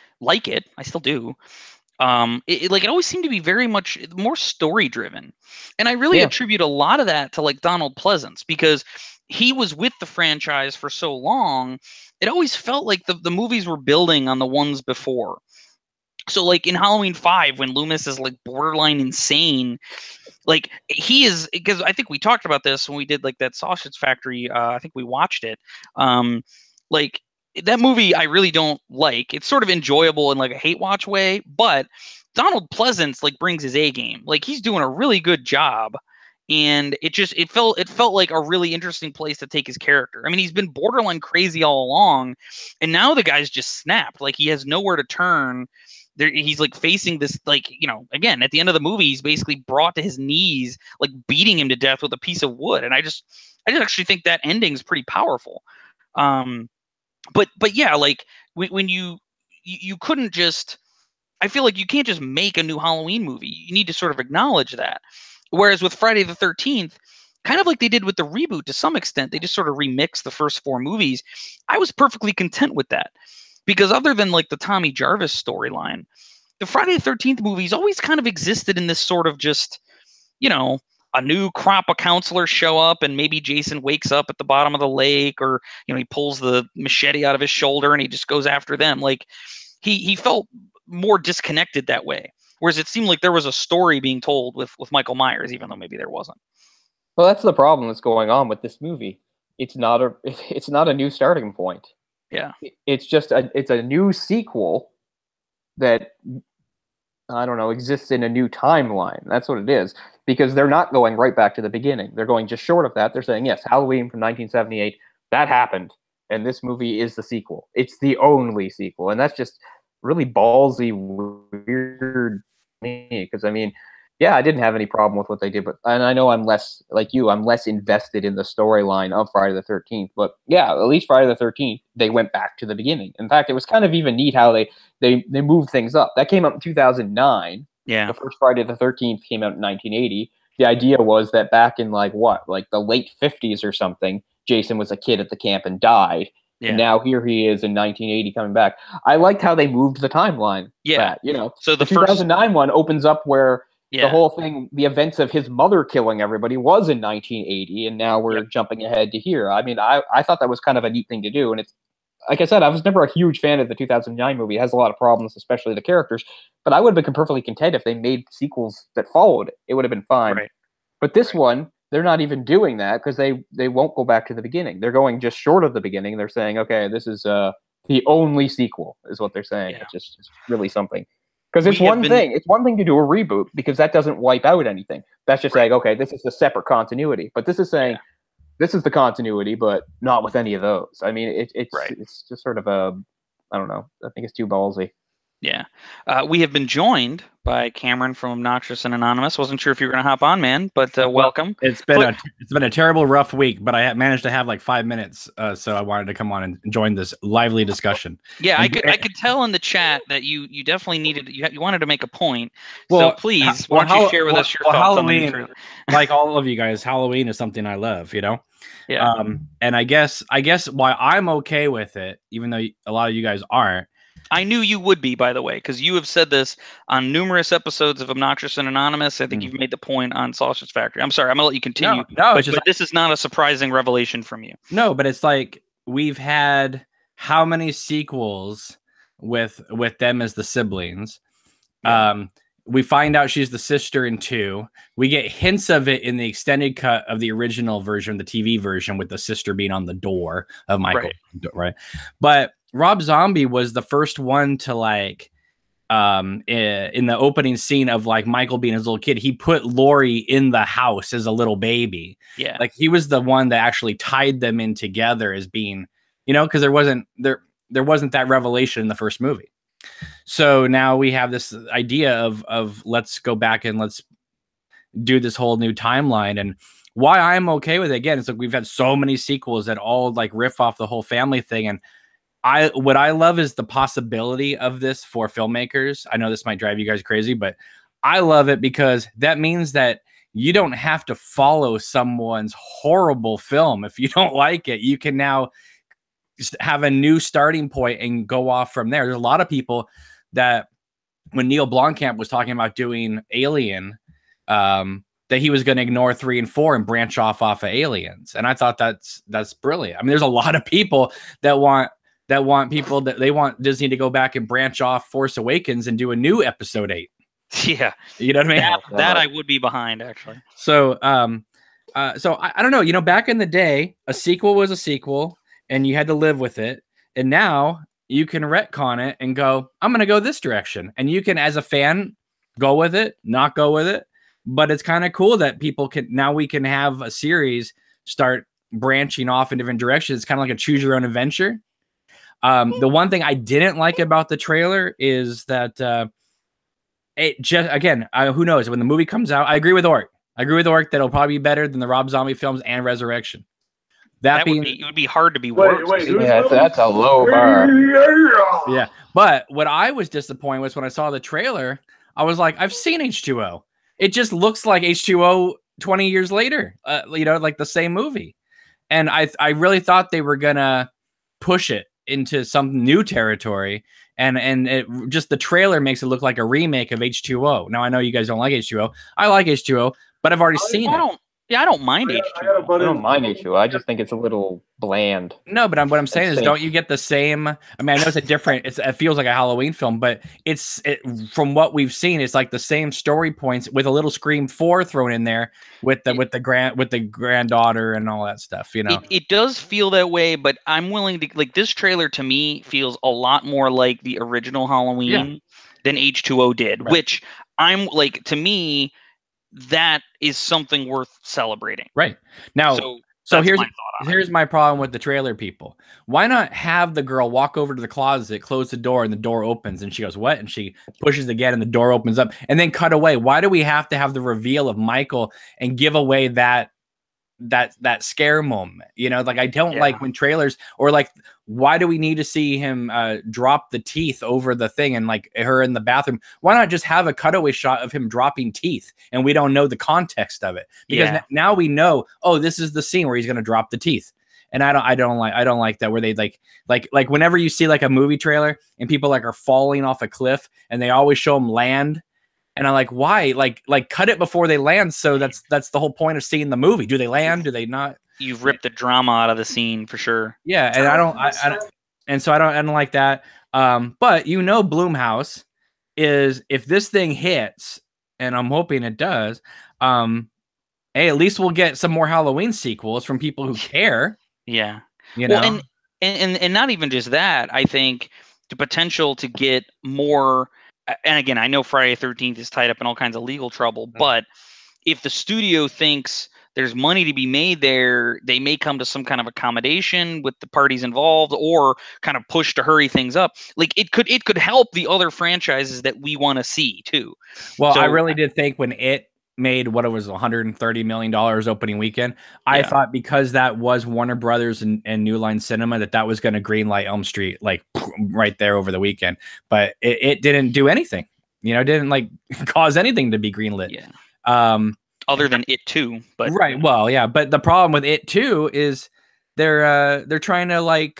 Speaker 5: I still do. It always seemed to be very much more story driven, and I really attribute a lot of that to like Donald Pleasance, because he was with the franchise for so long. It always felt like the movies were building on the ones before. So like in Halloween 5, when Loomis is like borderline insane, like he is, because I think we talked about this when we did like that Sausage Factory. I think we watched it. Like that movie, I really don't like. It's sort of enjoyable in like a hate watch way, but Donald Pleasance like brings his A game. Like he's doing a really good job, and it felt like a really interesting place to take his character. I mean, he's been borderline crazy all along, and now the guy's just snapped. Like he has nowhere to turn. He's like facing this, like, again, at the end of the movie, he's basically brought to his knees, like beating him to death with a piece of wood. And I just actually think that ending is pretty powerful. But yeah, like when you couldn't just, I feel like you can't just make a new Halloween movie. You need to sort of acknowledge that. Whereas with Friday the 13th, kind of like they did with the reboot to some extent, they just sort of remixed the first 4 movies. I was perfectly content with that. Because other than like the Tommy Jarvis storyline, the Friday the 13th movies always kind of existed in this sort of just, a new crop of counselors show up and maybe Jason wakes up at the bottom of the lake, or, he pulls the machete out of his shoulder and he just goes after them. Like he felt more disconnected that way. Whereas it seemed like there was a story being told with Michael Myers, even though maybe there wasn't.
Speaker 3: Well, that's the problem that's going on with this movie. It's not a new starting point.
Speaker 5: Yeah,
Speaker 3: it's just a new sequel that, I don't know, exists in a new timeline. That's what it is, because they're not going right back to the beginning. They're going just short of that. They're saying, yes, Halloween from 1978, that happened, and this movie is the sequel. It's the only sequel, and that's just really ballsy, weird to me, because I mean, yeah, I didn't have any problem with what they did, and I know I'm less like you. I'm less invested in the storyline of Friday the 13th. But yeah, at least Friday the 13th, they went back to the beginning. In fact, it was kind of even neat how they moved things up. That came out in 2009.
Speaker 5: Yeah,
Speaker 3: the first Friday the 13th came out in 1980. The idea was that back in like the late 50s or something, Jason was a kid at the camp and died. Yeah. And now here he is in 1980 coming back. I liked how they moved the timeline.
Speaker 5: Yeah,
Speaker 3: so the 2009 one opens up where. Yeah. The whole thing, the events of his mother killing everybody was in 1980, and now we're jumping ahead to here. I mean, I thought that was kind of a neat thing to do, and it's, like I said, I was never a huge fan of the 2009 movie. It has a lot of problems, especially the characters, but I would have been perfectly content if they made sequels that followed it. It would have been fine. Right. But this one, they're not even doing that, because they won't go back to the beginning. They're going just short of the beginning. They're saying, okay, this is the only sequel, is what they're saying. Yeah. It's just really something. Because it's one thing. It's one thing to do a reboot, because that doesn't wipe out anything. That's just saying, okay, this is a separate continuity. But this is saying, this is the continuity, but not with any of those. I mean, it's just sort of I don't know. I think it's too ballsy.
Speaker 5: Yeah. We have been joined by Cameron from Obnoxious and Anonymous. Wasn't sure if you were going to hop on, man, but welcome.
Speaker 6: It's been a terrible, rough week, but I managed to have like 5 minutes, so I wanted to come on and join this lively discussion.
Speaker 5: Yeah, I could tell in the chat that you definitely needed you wanted to make a point.
Speaker 6: Well,
Speaker 5: so please, why don't you share with us your thoughts
Speaker 6: Halloween,
Speaker 5: on the trailer?
Speaker 6: Like all of you guys, Halloween is something I love, you know.
Speaker 5: Yeah.
Speaker 6: And I guess why I'm okay with it, even though a lot of you guys aren't.
Speaker 5: I knew you would be, by the way, because you have said this on numerous episodes of Obnoxious and Anonymous. I think you've made the point on Sausage Factory. I'm sorry, I'm gonna let you continue.
Speaker 6: No,
Speaker 5: but this is not a surprising revelation from you.
Speaker 6: No, but it's like we've had how many sequels with them as the siblings?
Speaker 5: Yeah.
Speaker 6: We find out she's the sister in 2. We get hints of it in the extended cut of the original version, the TV version, with the sister being on the door of Michael, right? But Rob Zombie was the first one to like, in the opening scene of like Michael being his little kid, he put Laurie in the house as a little baby.
Speaker 5: Yeah,
Speaker 6: like he was the one that actually tied them in together as being, you know, because there wasn't that revelation in the first movie. So now we have this idea of let's go back and let's do this whole new timeline. And why I'm okay with it, again, it's like we've had so many sequels that all like riff off the whole family thing. And what I love is the possibility of this for filmmakers. I know this might drive you guys crazy, but I love it because that means that you don't have to follow someone's horrible film. If you don't like it, you can now just have a new starting point and go off from there. There's a lot of people that when Neil Blomkamp was talking about doing Alien, that he was going to ignore 3 and 4 and branch off of Aliens. And I thought that's brilliant. I mean, there's a lot of people that want they want Disney to go back and branch off Force Awakens and do a new episode 8.
Speaker 5: Yeah.
Speaker 6: You know what I mean?
Speaker 5: That I would be behind, actually.
Speaker 6: So, so I don't know, you know, back in the day, a sequel was a sequel and you had to live with it. And now you can retcon it and go, I'm going to go this direction. And you can, as a fan, go with it, not go with it. But it's kind of cool that we can have a series start branching off in different directions. It's kind of like a choose your own adventure. The one thing I didn't like about the trailer is that it just, again, who knows, when the movie comes out, I agree with Ork that it'll probably be better than the Rob Zombie films and Resurrection.
Speaker 5: It would be hard to be worse.
Speaker 3: That's a low bar.
Speaker 6: Yeah, but what I was disappointed with when I saw the trailer, I was like, I've seen H2O. It just looks like H2O 20 years later, you know, like the same movie. And I really thought they were gonna push it into some new territory, and it just, the trailer makes it look like a remake of H2O. Now I know you guys don't like H2O. I like H2O, but I've already seen it.
Speaker 5: I don't mind H2O.
Speaker 3: I don't mind H2O. I just think it's a little bland.
Speaker 6: No, but what I'm saying is, don't you get the same? I mean, I know it's a different. It feels like a Halloween film, but from what we've seen, it's like the same story points with a little Scream 4 thrown in there with the granddaughter and all that stuff. You know,
Speaker 5: it does feel that way, but I'm willing to, like, this trailer to me feels a lot more like the original Halloween than H2O did, which I'm like, to me, that is something worth celebrating. Right.
Speaker 6: Now, so here's my problem with the trailer, people. Why not have the girl walk over to the closet, close the door, and the door opens, and she goes, what? And she pushes again, and the door opens up, and then cut away. Why do we have to have the reveal of Michael and give away that scare moment? You know, like, I don't like when trailers, or like, why do we need to see him drop the teeth over the thing and like her in the bathroom? Why not just have a cutaway shot of him dropping teeth and we don't know the context of it? Because now we know, oh, this is the scene where he's going to drop the teeth. And I don't like that, where they like whenever you see like a movie trailer and people like are falling off a cliff and they always show them land. And I'm like, why? Like cut it before they land. So that's the whole point of seeing the movie. Do they land? Do they not?
Speaker 5: You've ripped the drama out of the scene for sure.
Speaker 6: Yeah, and I don't like that. But you know, Blumhouse is, if this thing hits, and I'm hoping it does, hey, at least we'll get some more Halloween sequels from people who care.
Speaker 5: Yeah,
Speaker 6: you know,
Speaker 5: well, and not even just that. I think the potential to get more. And again, I know Friday the 13th is tied up in all kinds of legal trouble, but if the studio thinks there's money to be made there. They may come to some kind of accommodation with the parties involved, or kind of push to hurry things up. Like it could help the other franchises that we want to see too.
Speaker 6: Well,
Speaker 5: So,
Speaker 6: I really did think when it made what it was $130 million opening weekend, I thought because that was Warner Brothers and New Line Cinema that was going to greenlight Elm Street like right there over the weekend, but it didn't do anything. You know, it didn't like cause anything to be greenlit.
Speaker 5: Yeah. Other than It Too, but
Speaker 6: right. Well, yeah, but the problem with It Too is they're trying to like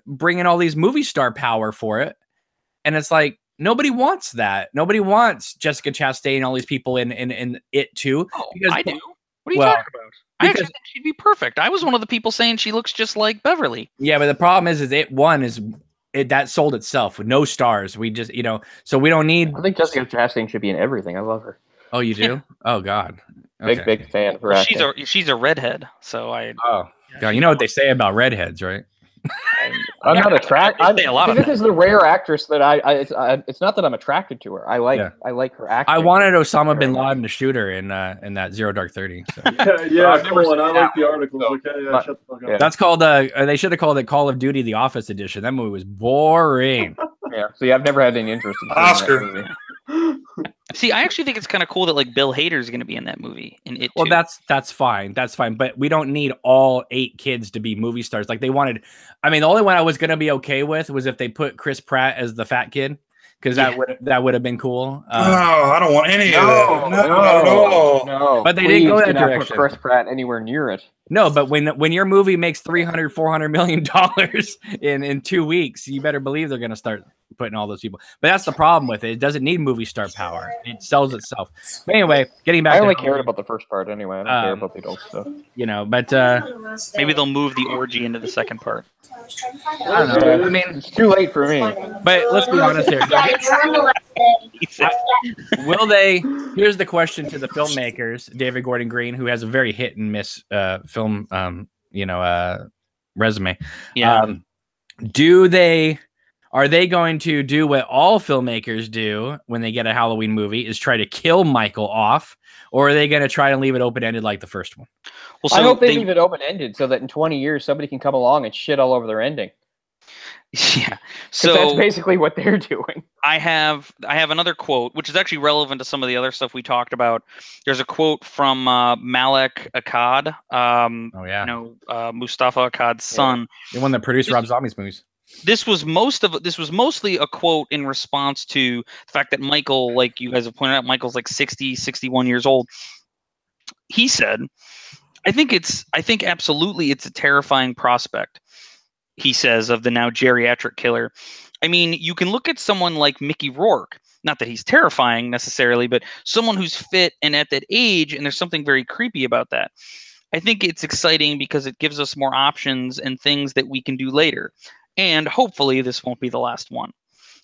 Speaker 6: bring in all these movie star power for it, and it's like nobody wants that. Nobody wants Jessica Chastain and all these people in It Too.
Speaker 5: Oh,
Speaker 6: because,
Speaker 5: I do. What are you talking about? I actually think she'd be perfect. I was one of the people saying she looks just like Beverly.
Speaker 6: Yeah, but the problem is that sold itself with no stars. We just, so we don't need.
Speaker 3: I think Jessica Chastain should be in everything. I love her.
Speaker 6: Oh, you do? Yeah. Oh God. Okay.
Speaker 3: Big fan of her.
Speaker 5: Well, she's a redhead, so I.
Speaker 6: Oh God, you know what they say about redheads, right?
Speaker 3: I'm not attracted. This is the rare actress that it's not that I'm attracted to her. I like her acting.
Speaker 6: I wanted Osama bin Laden to shoot her in that Zero Dark 30. So.
Speaker 1: yeah, cool. And I like the articles. Okay, yeah, shut the fuck up.
Speaker 6: That's called they should have called it Call of Duty: The Office Edition. That movie was boring.
Speaker 3: Yeah, see, I've never had any interest in
Speaker 4: Oscar.
Speaker 3: that movie.
Speaker 5: See, I actually think it's kind of cool that like Bill Hader is going to be in that movie.
Speaker 6: Well, that's fine. That's fine. But we don't need all 8 kids to be movie stars. Like they wanted. I mean, the only one I was going to be okay with was if they put Chris Pratt as the fat kid, because that would have been cool.
Speaker 4: No, I don't want any of that.
Speaker 3: No.
Speaker 6: But they didn't go that direction.
Speaker 3: Put Chris Pratt anywhere near it.
Speaker 6: No, but when your movie makes $300-400 million in 2 weeks, you better believe they're going to start putting all those people. But that's the problem with it. It doesn't need movie star power. It sells itself. But anyway, getting back.
Speaker 3: I only cared about the first part anyway. I don't care about the adult stuff.
Speaker 6: But
Speaker 5: maybe they'll move the orgy into the second part.
Speaker 6: I don't know. I mean,
Speaker 3: it's too late for me.
Speaker 6: But let's be honest here. Will they? Here's the question to the filmmakers, David Gordon Green, who has a very hit and miss film, resume.
Speaker 5: Yeah.
Speaker 6: Are they going to do what all filmmakers do when they get a Halloween movie, is try to kill Michael off, or are they going to try and leave it open-ended like the first one?
Speaker 3: Well, I hope they leave it open-ended so that in 20 years somebody can come along and shit all over their ending.
Speaker 5: Yeah, so
Speaker 3: that's basically what they're doing.
Speaker 5: I have another quote, which is actually relevant to some of the other stuff we talked about. There's a quote from Malek Akkad, Mustafa Akkad's son,
Speaker 6: the one that produced Rob Zombie's movies.
Speaker 5: This was mostly a quote in response to the fact that Michael, like you guys have pointed out, Michael's like 60, 61 years old. He said, I think absolutely it's a terrifying prospect, he says, of the now geriatric killer. I mean, you can look at someone like Mickey Rourke, not that he's terrifying necessarily, but someone who's fit and at that age, and there's something very creepy about that. I think it's exciting because it gives us more options and things that we can do later. And hopefully this won't be the last one.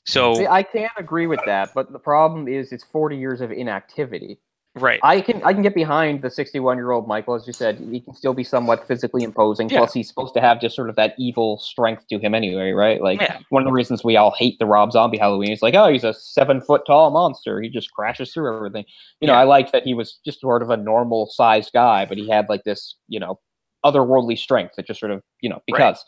Speaker 5: So
Speaker 3: see, I can't agree with that, but the problem is it's 40 years of inactivity.
Speaker 5: Right.
Speaker 3: I can get behind the 61-year-old Michael, as you said. He can still be somewhat physically imposing. Yeah. Plus, he's supposed to have just sort of that evil strength to him anyway, right? Like one of the reasons we all hate the Rob Zombie Halloween is like, oh, he's a 7-foot-tall monster. He just crashes through everything. You know, I liked that he was just sort of a normal-sized guy, but he had like this, otherworldly strength that just sort of, because.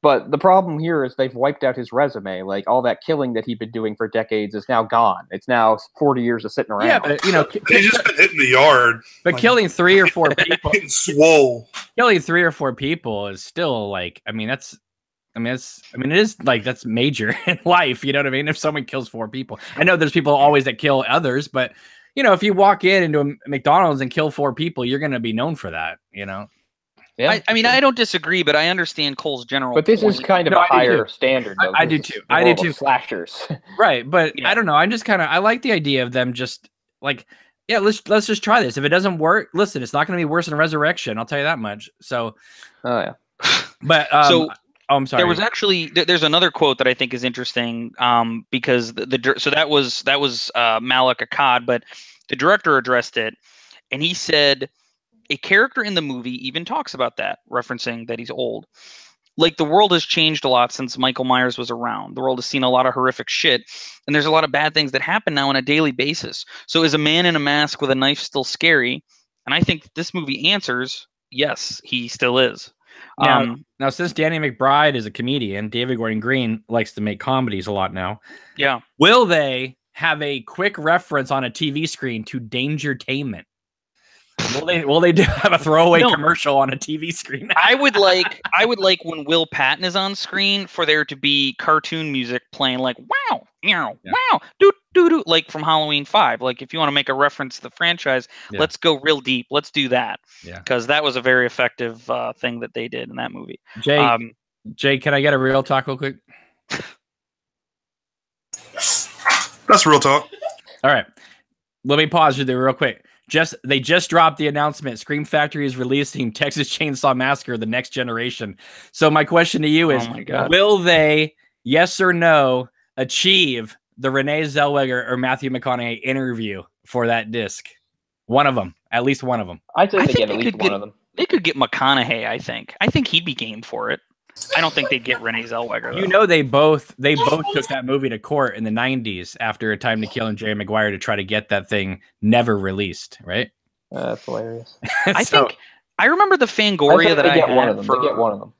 Speaker 3: But the problem here is they've wiped out his resume. Like all that killing that he'd been doing for decades is now gone. It's now 40 years of sitting around.
Speaker 6: Yeah, but
Speaker 4: he's just been hitting the yard.
Speaker 6: But like, killing 3 or 4 people,
Speaker 4: getting swole.
Speaker 6: Killing 3 or 4 people is still like, it is like that's major in life. You know what I mean? If someone kills 4 people, I know there's people always that kill others, but if you walk into a McDonald's and kill 4 people, you're going to be known for that.
Speaker 5: Yeah. I don't disagree, but I understand Cole's general.
Speaker 3: But this is kind of a higher standard. Though.
Speaker 6: I do too. I do too.
Speaker 3: Slashers,
Speaker 6: right? But I don't know. I'm just I like the idea of them just like, let's just try this. If it doesn't work, listen, it's not going to be worse than Resurrection. I'll tell you that much. So,
Speaker 3: but
Speaker 6: I'm sorry.
Speaker 5: There was actually there's another quote that I think is interesting because that was Malek Akkad, but the director addressed it, and he said, a character in the movie even talks about that, referencing that he's old. Like, the world has changed a lot since Michael Myers was around. The world has seen a lot of horrific shit, and there's a lot of bad things that happen now on a daily basis. So is a man in a mask with a knife still scary? And I think this movie answers yes, he still is.
Speaker 6: Now, since Danny McBride is a comedian, David Gordon Green likes to make comedies a lot now.
Speaker 5: Yeah.
Speaker 6: Will they have a quick reference on a TV screen to Dangertainment? Will they have a throwaway commercial on a TV screen?
Speaker 5: I would like when Will Patton is on screen for there to be cartoon music playing like wow, wow, doo doo doo, like from Halloween 5. Like if you want to make a reference to the franchise, let's go real deep. Let's do that.
Speaker 6: Yeah.
Speaker 5: Because that was a very effective thing that they did in that movie.
Speaker 6: Jay, can I get a real talk real quick?
Speaker 4: That's real talk.
Speaker 6: All right. Let me pause you there real quick. They just dropped the announcement. Scream Factory is releasing Texas Chainsaw Massacre: The Next Generation. So my question to you is, will they, yes or no, achieve the Renee Zellweger or Matthew McConaughey interview for that disc? One of them, at least one of them.
Speaker 3: I'd say they get at least one of them.
Speaker 5: They could get McConaughey. I think he'd be game for it. I don't think they'd get Renee Zellweger, though.
Speaker 6: You know, they both took that movie to court in the 90s after A Time to Kill and Jerry Maguire to try to get that thing never released, right?
Speaker 3: That's hilarious.
Speaker 5: I remember the Fangoria that I had
Speaker 3: one of them. They get one of them.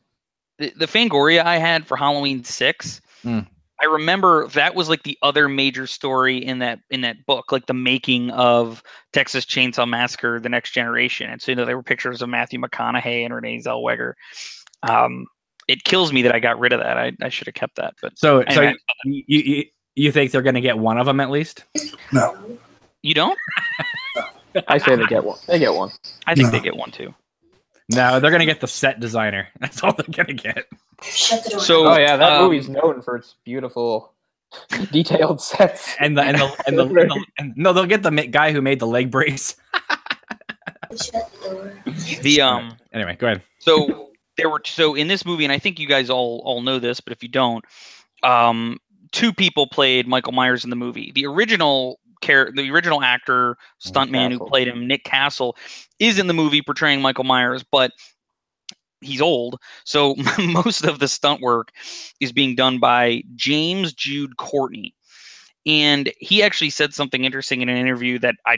Speaker 5: The Fangoria I had for Halloween 6. I remember that was like the other major story in that book, like the making of Texas Chainsaw Massacre: The Next Generation. And so there were pictures of Matthew McConaughey and Renee Zellweger. It kills me that I got rid of that. I should have kept that. But
Speaker 6: so you think they're going to get one of them at least?
Speaker 4: No.
Speaker 5: You don't?
Speaker 3: I say they get one. They get one.
Speaker 5: I think they get one too.
Speaker 6: No, they're going to get the set designer. That's all they're going to get.
Speaker 5: So,
Speaker 3: that movie's known for its beautiful, detailed sets.
Speaker 6: And they'll get the guy who made the leg brace. Anyway, go ahead.
Speaker 5: So in this movie, and I think you guys all know this, but if you don't, two people played Michael Myers in the movie. The original actor, stuntman who played him, Nick Castle, is in the movie portraying Michael Myers, but he's old. So most of the stunt work is being done by James Jude Courtney. And he actually said something interesting in an interview that I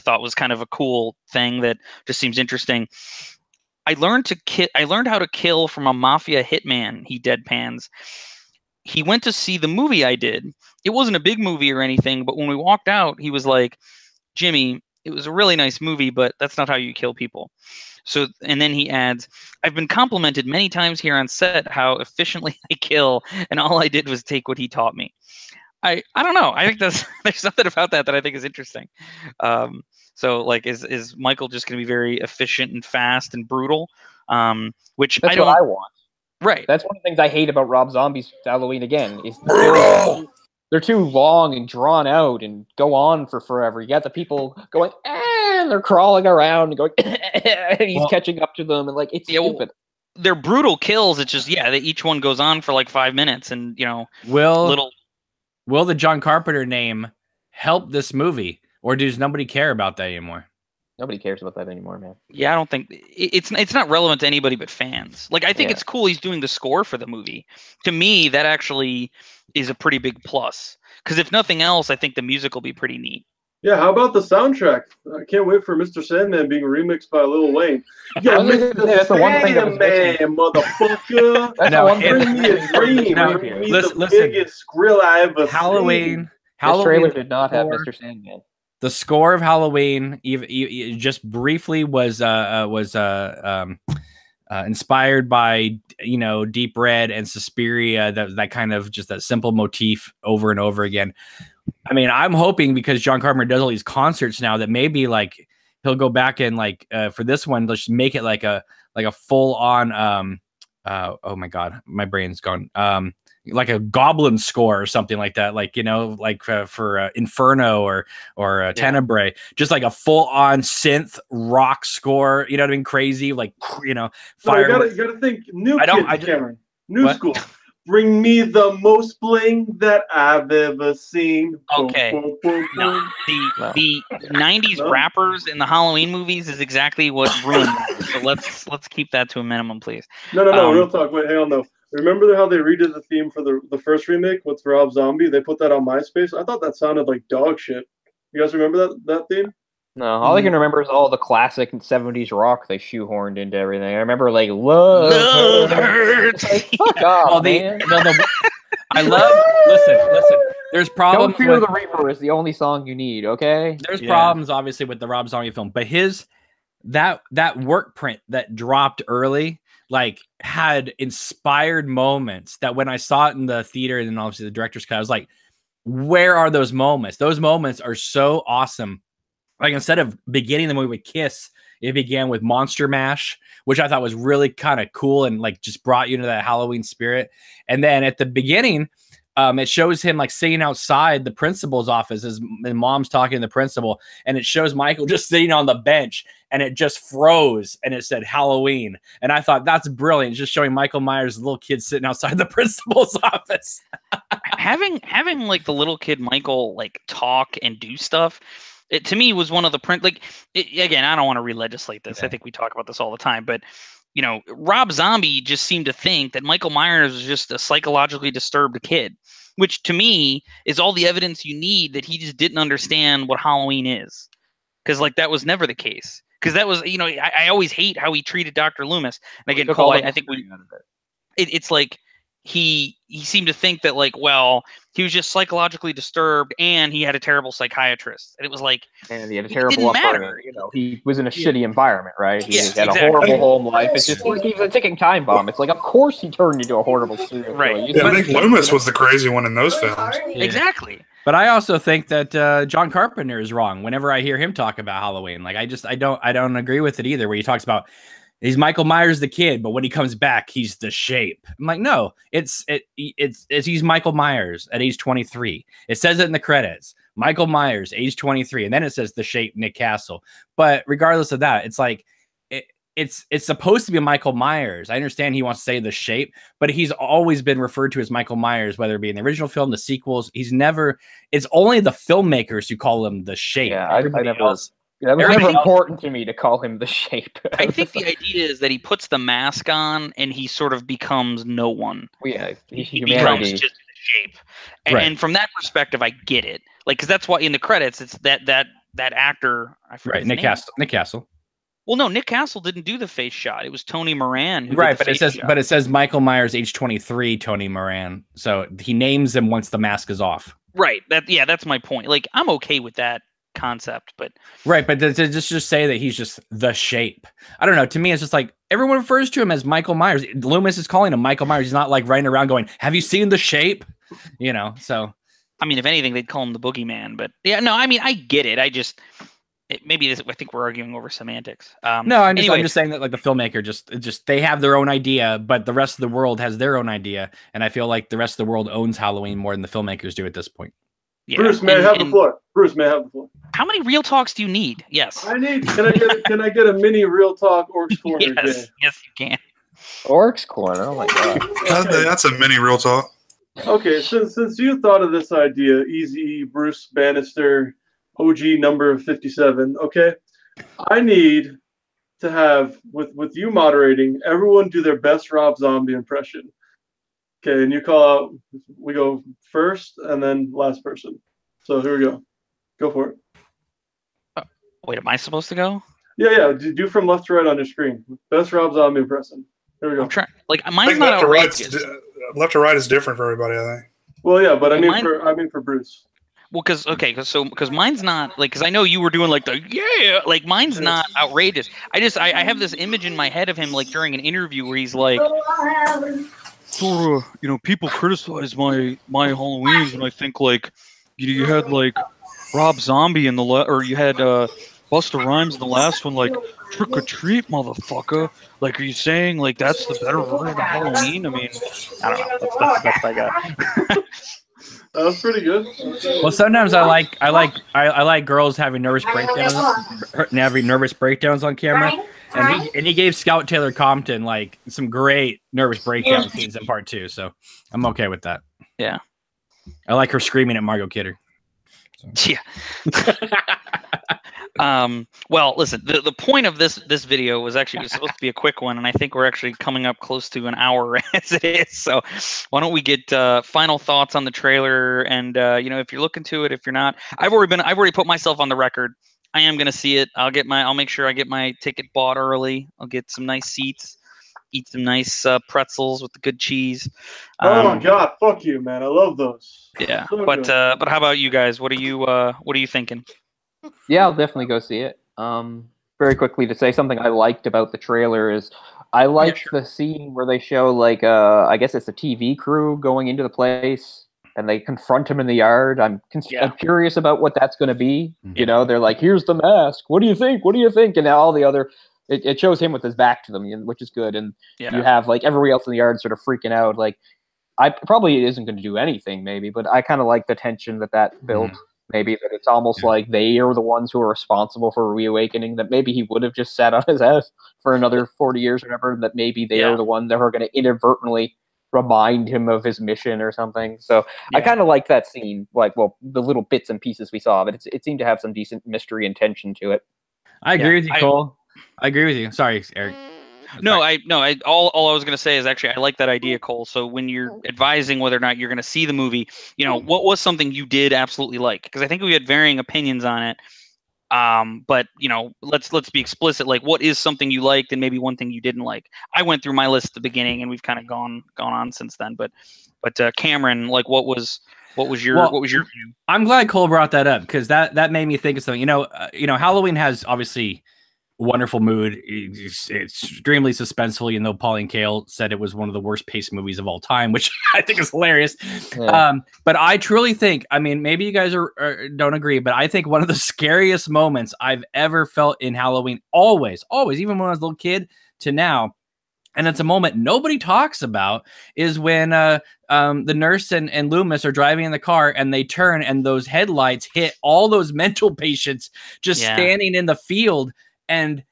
Speaker 5: thought was kind of a cool thing that just seems interesting. I learned how to kill from a mafia hitman, he deadpans. He went to see the movie I did. It wasn't a big movie or anything, but when we walked out, he was like, Jimmy, it was a really nice movie, but that's not how you kill people. So, and then he adds, I've been complimented many times here on set how efficiently I kill, and all I did was take what he taught me. I don't know. I think there's something about that I think is interesting. So like, is Michael just going to be very efficient and fast and brutal? Which
Speaker 3: that's what I want.
Speaker 5: Right.
Speaker 3: That's one of the things I hate about Rob Zombie's Halloween Again. Is they're too long and drawn out and go on for forever. You got the people going, and they're crawling around and going, and he's catching up to them, and like it's stupid.
Speaker 5: They're brutal kills. It's just each one goes on for like 5 minutes, and
Speaker 6: will the John Carpenter name help this movie? Or does nobody care about that anymore?
Speaker 3: Nobody cares about that anymore, man.
Speaker 5: Yeah, I don't think it's not relevant to anybody but fans. Like, I think it's cool he's doing the score for the movie. To me, that actually is a pretty big plus. Because if nothing else, I think the music will be pretty neat.
Speaker 1: Yeah, how about the soundtrack? I can't wait for Mr. Sandman being remixed by Lil Wayne. Yeah, Mr. Sandman, motherfucker.
Speaker 3: That's the one thing.
Speaker 1: Bring me a dream. Bring me the biggest skrill I ever seen.
Speaker 3: This trailer did not have Mr. Sandman.
Speaker 6: The score of Halloween, just briefly, was inspired by Deep Red and Suspiria. That kind of just that simple motif over and over again. I mean, I'm hoping because John Carpenter does all these concerts now that maybe like he'll go back and like for this one, let's make it like a full on. Oh my god, my brain's gone. Like a Goblin score or something like that, like for Inferno or Tenebrae, just like a full on synth rock score. You know what I mean? Crazy, like fire.
Speaker 1: No, you gotta think new Cameron, new school. Bring me the most bling that I've ever seen.
Speaker 5: Okay. No, the 90s rappers in the Halloween movies is exactly what ruined that. So let's keep that to a minimum, please.
Speaker 1: No, real talk. Wait, hang on, though. Remember how they redid the theme for the first remake with Rob Zombie? They put that on MySpace. I thought that sounded like dog shit. You guys remember that theme?
Speaker 3: No, all I can remember is all the classic 70s rock they shoehorned into everything. I remember like Love Hurts. Like, fuck off, man.
Speaker 6: I love. Listen. There's problems.
Speaker 3: Don't Fear the Reaper is the only song you need. Okay.
Speaker 6: There's problems obviously with the Rob Zombie film, but that work print that dropped early, like, had inspired moments that when I saw it in the theater and then obviously the director's cut, I was like, where are those moments? Those moments are so awesome. Like, instead of beginning the movie with Kiss, it began with Monster Mash, which I thought was really kind of cool and like just brought you into that Halloween spirit. And then at the beginning, it shows him like sitting outside the principal's office as mom's talking to the principal, and it shows Michael just sitting on the bench, and it just froze, and it said Halloween. And I thought, that's brilliant, just showing Michael Myers, little kid sitting outside the principal's office.
Speaker 5: having like the little kid Michael like talk and do stuff, it to me was one of the again, I don't want to re-legislate this. I think we talk about this all the time, but Rob Zombie just seemed to think that Michael Myers was just a psychologically disturbed kid, which to me is all the evidence you need that he just didn't understand what Halloween is. Because like that was never the case. Because that was, I always hate how he treated Dr. Loomis. And again, Cole, I think it's like he seemed to think that like, well, he was just psychologically disturbed and he had a terrible psychiatrist. And it was like,
Speaker 3: and he had a terrible upbringing. He was in a shitty environment, right? He had a horrible home life. It's just like he was a ticking time bomb. It's like, of course he turned into a horrible serial killer.
Speaker 4: Yeah, I think Loomis was the crazy one in those films.
Speaker 5: Yeah. Exactly.
Speaker 6: But I also think that John Carpenter is wrong whenever I hear him talk about Halloween. Like, I don't agree with it either, where he talks about he's Michael Myers the kid, but when he comes back, he's the Shape. I'm like, no, it's he's Michael Myers at age 23. It says it in the credits. Michael Myers, age 23, and then it says the Shape, Nick Castle. But regardless of that, it's like it's supposed to be Michael Myers. I understand he wants to say the Shape, but he's always been referred to as Michael Myers, whether it be in the original film, the sequels. It's only the filmmakers who call him the Shape.
Speaker 3: Yeah, I never else. That was never important to me to call him the Shape.
Speaker 5: I think the idea is that he puts the mask on and he sort of becomes no one.
Speaker 3: Yeah,
Speaker 5: he becomes just the Shape. And from that perspective, I get it. Like, because that's why in the credits, it's that actor. I forget his name.
Speaker 6: Nick Castle.
Speaker 5: Well, no, Nick Castle didn't do the face shot. It was Tony Moran who
Speaker 6: did
Speaker 5: the face shot.
Speaker 6: But it says Michael Myers, age 23, Tony Moran. So he names him once the mask is off.
Speaker 5: Right. That's my point. Like, I'm okay with that concept, but
Speaker 6: to just say that he's just the Shape. I don't know. To me, it's just like everyone refers to him as Michael Myers. Loomis is calling him Michael Myers. He's not like running around going, "Have you seen the Shape?" So
Speaker 5: I mean, if anything, they'd call him the Boogeyman. But yeah, no, I mean, I get it. I think we're arguing over semantics.
Speaker 6: No, I'm just saying that like the filmmaker just they have their own idea, but the rest of the world has their own idea, and I feel like the rest of the world owns Halloween more than the filmmakers do at this point.
Speaker 1: Yeah. Bruce may have the floor.
Speaker 5: How many real talks do you need? Yes.
Speaker 1: Can I get a mini real talk Orcs Corner?
Speaker 5: Yes, you can.
Speaker 3: Orcs Corner. Oh my god.
Speaker 4: That's a mini real talk.
Speaker 1: Okay, since you thought of this idea, Easy Bruce Bannister, OG number 57. Okay, I need to have with you moderating, everyone do their best Rob Zombie impression. Okay, and you call out. We go first and then last person. So here we go. Go for it.
Speaker 5: Wait, am I supposed to go?
Speaker 1: Yeah. Do from left to right on your screen. Best Rob Zombie impression. Here we go.
Speaker 5: I'm trying. Like mine's not outrageous.
Speaker 4: Left to right is different for everybody, I think.
Speaker 1: Well, yeah, but I mean for Bruce.
Speaker 5: Well, because mine's not like because I know you were doing like like mine's not outrageous. I have this image in my head of him like during an interview where he's like. So, people criticize my Halloweens, and I think like, you had like Rob Zombie in or you had Busta Rhymes in the last one, like trick or treat, motherfucker. Like, are you saying like that's the better version of Halloween? I mean, I don't know. That's the best I got.
Speaker 1: That was pretty good.
Speaker 6: Well, sometimes I like girls having nervous breakdowns on camera. And he gave Scout Taylor Compton like some great nervous breakdown scenes in part 2, so I'm okay with that.
Speaker 5: Yeah,
Speaker 6: I like her screaming at Margot Kidder.
Speaker 5: So. Yeah. Well, listen. The point of this video was actually supposed to be a quick one, and I think we're actually coming up close to an hour as it is. So, why don't we get final thoughts on the trailer? And if you're looking to it, if you're not, I've already put myself on the record. I am gonna see it. I'll make sure I get my ticket bought early. I'll get some nice seats, eat some nice pretzels with the good cheese.
Speaker 1: Oh God, fuck you, man! I love those.
Speaker 5: Yeah,
Speaker 1: So
Speaker 5: but
Speaker 1: good.
Speaker 5: how about you guys? What are you thinking?
Speaker 3: Yeah, I'll definitely go see it. Very quickly to say something I liked about the trailer is I liked the scene where they show like I guess it's a TV crew going into the place and they confront him in the yard. I'm curious about what that's going to be. You know, they're like, "Here's the mask. What do you think? What do you think?" And now all the other it shows him with his back to them, which is good. And you have like everybody else in the yard sort of freaking out. Like, I probably isn't going to do anything, maybe, but I kind of like the tension that built. Maybe that it's almost like they are the ones who are responsible for reawakening, that maybe he would have just sat on his ass for another 40 years or whatever, that maybe they are the ones that are going to inadvertently remind him of his mission or something. So I kind of like that scene, like, well, the little bits and pieces we saw, but it seemed to have some decent mystery and tension to it.
Speaker 6: I agree with you, Cole. I agree with you. Sorry, Eric.
Speaker 5: All I was going to say is actually I like that idea, Cole. So when you're advising whether or not you're going to see the movie, what was something you did absolutely like? Because I think we had varying opinions on it. But let's be explicit. Like, what is something you liked and maybe one thing you didn't like? I went through my list at the beginning, and we've kind of gone on since then. But Cameron, like, what was your view?
Speaker 6: I'm glad Cole brought that up because that made me think of something. Halloween has obviously wonderful mood. It's extremely suspenseful. Pauline Kael said it was one of the worst paced movies of all time, which I think is hilarious. Yeah. But I truly think, maybe you guys don't agree, but I think one of the scariest moments I've ever felt in Halloween, always, even when I was a little kid to now, and it's a moment nobody talks about, is when the nurse and Loomis are driving in the car and they turn and those headlights hit all those mental patients just standing in the field. And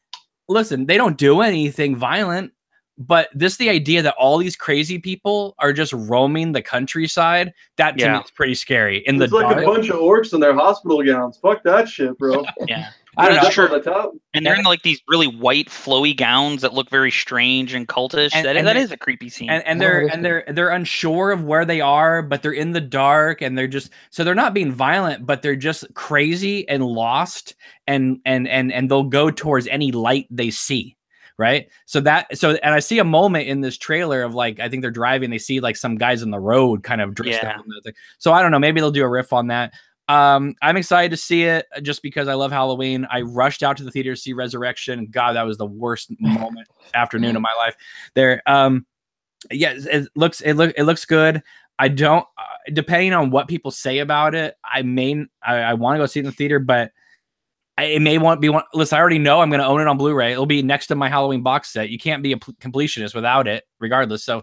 Speaker 6: listen, they don't do anything violent, but the idea that all these crazy people are just roaming the countryside, that to me is pretty scary. It's
Speaker 1: like a bunch of orcs in their hospital gowns. Fuck that shit, bro.
Speaker 5: Yeah.
Speaker 1: That's true. The top.
Speaker 5: And they're in like these really white flowy gowns that look very strange and cultish. That is a creepy scene.
Speaker 6: And they're unsure of where they are, but they're in the dark and they're not being violent, but they're just crazy and lost and they'll go towards any light they see. Right. And I see a moment in this trailer of like, I think they're driving, they see like some guys on the road kind of dressed up. So I don't know, maybe they'll do a riff on that. I'm excited to see it just because I love Halloween. I rushed out to the theater to see Resurrection. God, that was the worst afternoon of my life there. It looks good. I don't, depending on what people say about it, I want to go see it in the theater, but it may want to be one. Listen, I already know I'm going to own it on Blu-ray. It'll be next to my Halloween box set. You can't be a completionist without it, regardless. So,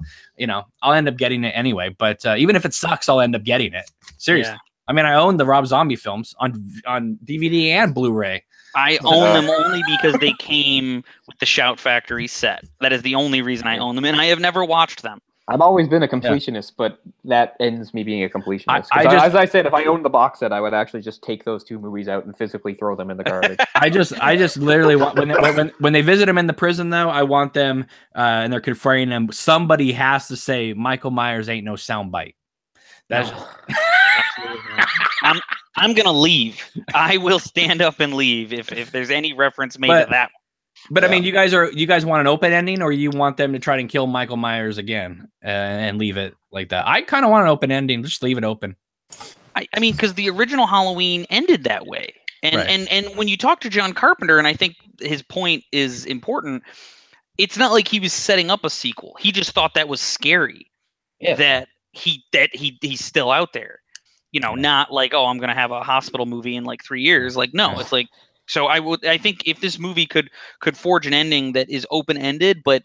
Speaker 6: I'll end up getting it anyway. But even if it sucks, I'll end up getting it. Seriously. Yeah. I own the Rob Zombie films on DVD and Blu-ray.
Speaker 5: I own them only because they came with the Shout Factory set. That is the only reason I own them, and I have never watched them.
Speaker 3: I've always been a completionist, but that ends me being a completionist. As I said, if I owned the box set, I would actually just take those two movies out and physically throw them in the garbage.
Speaker 6: I just literally want when they visit him in the prison, though, I want them and they're confronting him. Somebody has to say Michael Myers ain't no soundbite. That's.
Speaker 5: I'm gonna leave. I will stand up and leave if there's any reference made to that.
Speaker 6: But you guys want an open ending, or you want them to try and kill Michael Myers again and leave it like that? I kind of want an open ending. Just leave it open.
Speaker 5: Because the original Halloween ended that way, and when you talk to John Carpenter, and I think his point is important. It's not like he was setting up a sequel. He just thought that was scary. Yeah. That he's still out there. Not like, oh, I'm going to have a hospital movie in like 3 years. Like, no, it's like, so I think if this movie could forge an ending that is open-ended, but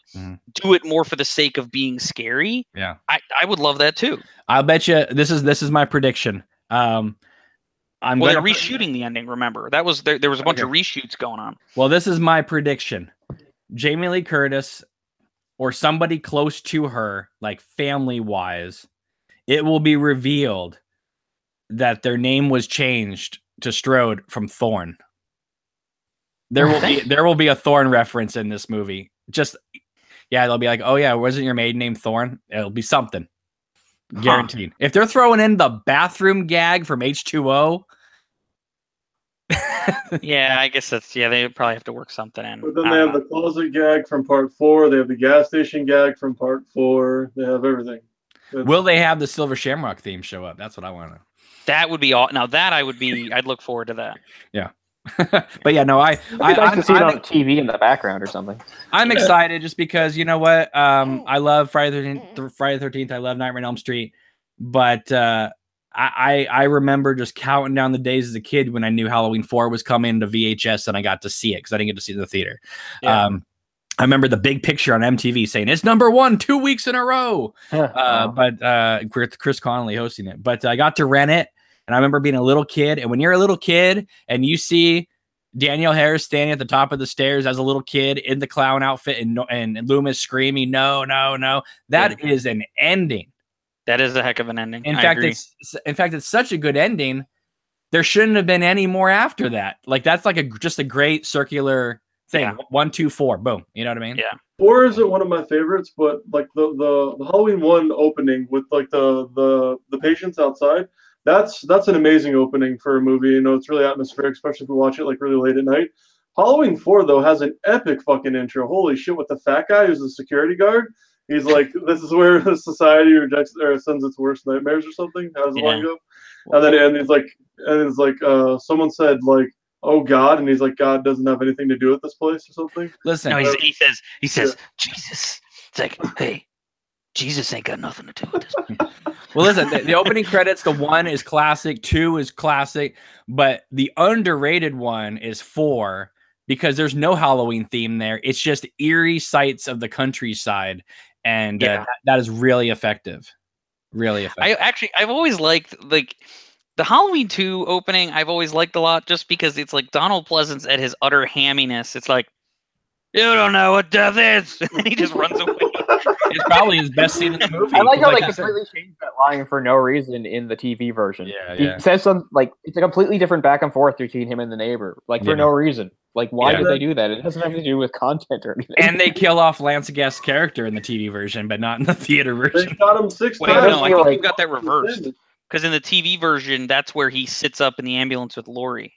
Speaker 5: do it more for the sake of being scary.
Speaker 6: Yeah.
Speaker 5: I would love that too.
Speaker 6: I'll bet you this is my prediction.
Speaker 5: They're reshooting the ending. Remember there was a bunch of reshoots going on.
Speaker 6: Well, this is my prediction. Jamie Lee Curtis or somebody close to her, like family wise, it will be revealed that their name was changed to Strode from Thorn. There will be a Thorn reference in this movie. They'll be like, oh yeah, wasn't your maiden name Thorn? It'll be something. Guaranteed. If they're throwing in the bathroom gag from H2O,
Speaker 5: Yeah, I guess that's they probably have to work something in.
Speaker 1: But then they have the closet gag from part 4. They have the gas station gag from part 4. They have everything.
Speaker 6: Will they have the Silver Shamrock theme show up? That's what I want to know.
Speaker 5: That would be all. Now that I'd look forward to that.
Speaker 6: Yeah. But yeah, no,
Speaker 3: I'd like to see it on TV in the background or something.
Speaker 6: I'm excited just because you know what? I love Friday the 13th. I love Nightmare on Elm Street, but I remember just counting down the days as a kid when I knew Halloween 4 was coming to VHS and I got to see it because I didn't get to see it in the theater. Yeah. I remember the big picture on MTV saying it's #1 2 weeks in a row. But Chris Connolly hosting it. But I got to rent it. And I remember being a little kid. And when you're a little kid and you see Danielle Harris standing at the top of the stairs as a little kid in the clown outfit and Loomis screaming, no, no, no, that is an ending.
Speaker 5: That is a heck of an ending.
Speaker 6: In fact, it's such a good ending. There shouldn't have been any more after that. Like that's like just a great circular thing. Yeah. 1, 2, 4, boom. You know what I mean?
Speaker 5: Yeah.
Speaker 1: 4 isn't one of my favorites, but like the Halloween 1 opening with like the patients outside. That's an amazing opening for a movie. You know, it's really atmospheric, especially if we watch it like really late at night. Halloween 4 though has an epic fucking intro. Holy shit! With the fat guy who's the security guard, he's like, "This is where the society rejects or sends its worst nightmares" or something. How does the line go? And it's like, someone said like, "Oh God," and he's like, "God doesn't have anything to do with this place" or something.
Speaker 5: Listen, no, he says, Jesus. It's like, hey, Jesus ain't got nothing to do with this.
Speaker 6: Well, listen, the opening credits, the 1 is classic, 2 is classic, but the underrated one is 4 because there's no Halloween theme there. It's just eerie sights of the countryside, and that is really effective. Really effective.
Speaker 5: I've always liked like the Halloween 2 opening. I've always liked a lot just because it's like Donald Pleasance at his utter hamminess. It's like, you don't know what death is, and he just runs away.
Speaker 6: It's probably his best scene in the movie.
Speaker 3: I like how they completely changed that line for no reason in the TV version.
Speaker 6: Yeah.
Speaker 3: He says some like it's a completely different back and forth between him and the neighbor, like for no reason. Like why did they do that? It doesn't have to do with content or anything.
Speaker 6: And they kill off Lance Guest's character in the TV version, but not in the theater version.
Speaker 1: They shot him 6 times.
Speaker 5: No, I think you got that reversed. Because in the TV version, that's where he sits up in the ambulance with Laurie.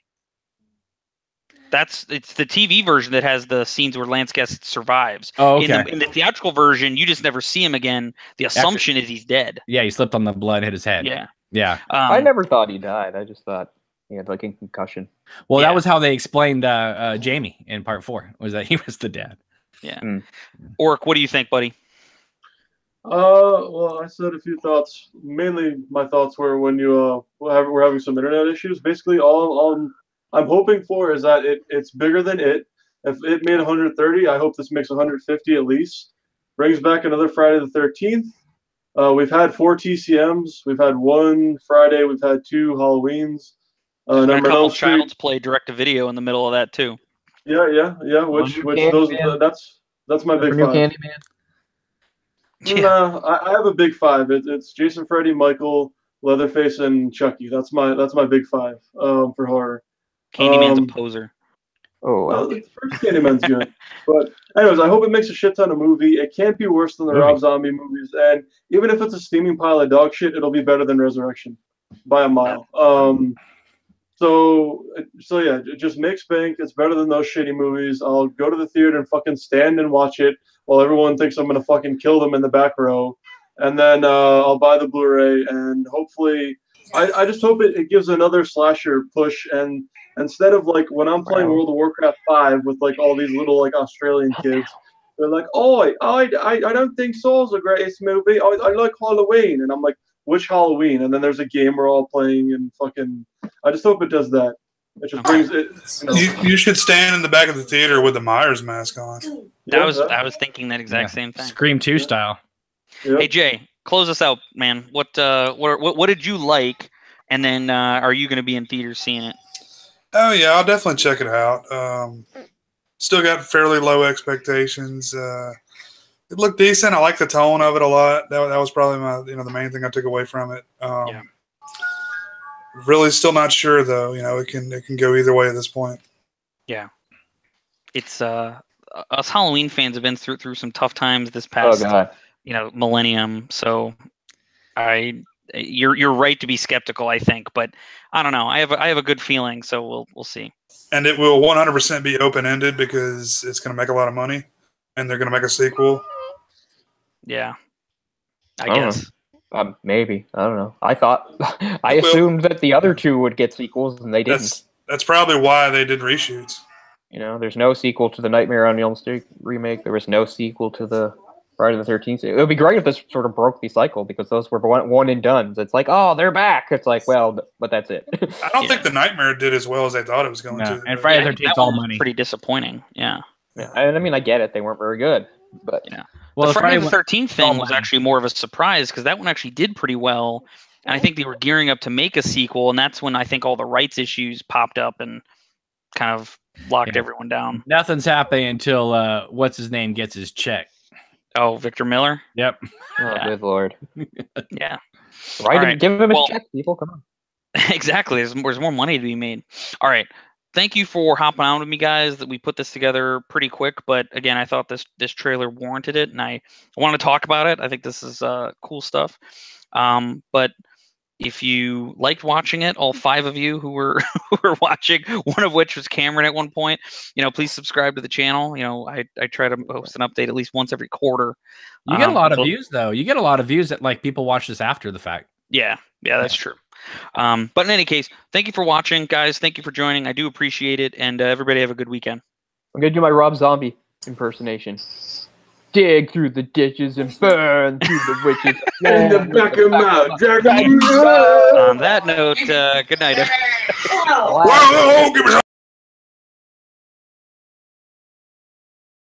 Speaker 5: It's the TV version that has the scenes where Lance Guest survives.
Speaker 6: Oh, okay.
Speaker 5: In the theatrical version, you just never see him again. The assumption is he's dead.
Speaker 6: Yeah, he slipped on the blood, hit his head. Yeah.
Speaker 3: I never thought he died. I just thought he had like a concussion.
Speaker 6: Well, that was how they explained Jamie in part 4. Was that he was the dad?
Speaker 5: Yeah. Orc, what do you think, buddy?
Speaker 1: Well, I said a few thoughts. Mainly, my thoughts were when we're having some internet issues. Basically, all I'm hoping for is that it's bigger than it. If it made 130, I hope this makes 150 at least. Brings back another Friday the 13th. We've had 4 TCMs. We've had 1 Friday. We've had 2 Halloweens.
Speaker 5: A couple Child's Play direct-to-video in the middle of that too.
Speaker 1: Yeah. Which those that's my big 5.
Speaker 3: Candyman.
Speaker 1: No, I have a big 5. It's Jason, Freddy, Michael, Leatherface, and Chucky. That's my big 5 for horror.
Speaker 5: Candyman's a poser.
Speaker 1: The first Candyman's good. But anyways, I hope it makes a shit ton of movie. It can't be worse than the Rob Zombie movies. And even if it's a steaming pile of dog shit, it'll be better than Resurrection by a mile. So yeah, just makes bank. It's better than those shitty movies. I'll go to the theater and fucking stand and watch it while everyone thinks I'm gonna fucking kill them in the back row. And then I'll buy the Blu-ray and hopefully I just hope it gives another slasher push. And instead of like when I'm playing World of Warcraft 5 with like all these little like Australian kids, they're like, "Oh, I don't think Saul's the greatest movie. I like Halloween." And I'm like, "Which Halloween?" And then there's a game we're all playing and fucking. I just hope it does that. It just brings it.
Speaker 4: You should stand in the back of the theater with the Myers mask on.
Speaker 5: I was thinking that exact same thing.
Speaker 6: Scream 2 style.
Speaker 1: Yep.
Speaker 5: Hey Jay, close us out, man. What did you like? And then are you going to be in theaters seeing it?
Speaker 4: Oh yeah, I'll definitely check it out. Still got fairly low expectations. It looked decent. I like the tone of it a lot. That was probably the main thing I took away from it. Really, still not sure though. It can go either way at this point.
Speaker 5: Yeah, it's us Halloween fans have been through some tough times this past millennium. So you're right to be skeptical, I think, but I don't know. I have a good feeling, so we'll see.
Speaker 4: And it will 100% be open ended because it's going to make a lot of money, and they're going to make a sequel.
Speaker 5: Yeah, I guess.
Speaker 3: Maybe, I don't know. I assumed that the other two would get sequels, and they didn't.
Speaker 4: That's probably why they did reshoots.
Speaker 3: You know, there's no sequel to the Nightmare on Elm Street remake. There was no sequel to the Friday the 13th. It would be great if this sort of broke the cycle because those were one and dones. It's like, oh, they're back. It's like, well, but that's it.
Speaker 4: I don't think the Nightmare did as well as they thought it was going to.
Speaker 6: And Friday the 13th all money.
Speaker 5: Pretty disappointing. Yeah.
Speaker 3: And I mean, I get it. They weren't very good, but
Speaker 5: yeah. Well, the Friday the 13th thing was actually more of a surprise because that one actually did pretty well. And I think they were gearing up to make a sequel, and that's when I think all the rights issues popped up and kind of locked everyone down.
Speaker 6: Nothing's happening until what's his name gets his check.
Speaker 5: Oh, Victor Miller?
Speaker 6: Yep.
Speaker 3: Oh, good Lord.
Speaker 5: Yeah.
Speaker 3: Right. Give him his check, people. Come on.
Speaker 5: Exactly. There's more money to be made. All right. Thank you for hopping on with me, guys. That we put this together pretty quick, but again, I thought this trailer warranted it, and I want to talk about it. I think this is cool stuff. But if you liked watching it, all 5 of you who were watching, one of which was Cameron at one point, please subscribe to the channel. I try to post an update at least once every quarter.
Speaker 6: You get a lot of views though. You get a lot of views that like people watch this after the fact.
Speaker 5: Yeah, that's true. But in any case, thank you for watching, guys. Thank you for joining. I do appreciate it, and everybody have a good weekend.
Speaker 3: I'm gonna do my Rob Zombie impersonation. Dig through the ditches and burn through the witches.
Speaker 1: In the back of my
Speaker 5: On that note, good night.
Speaker 4: Whoa, give me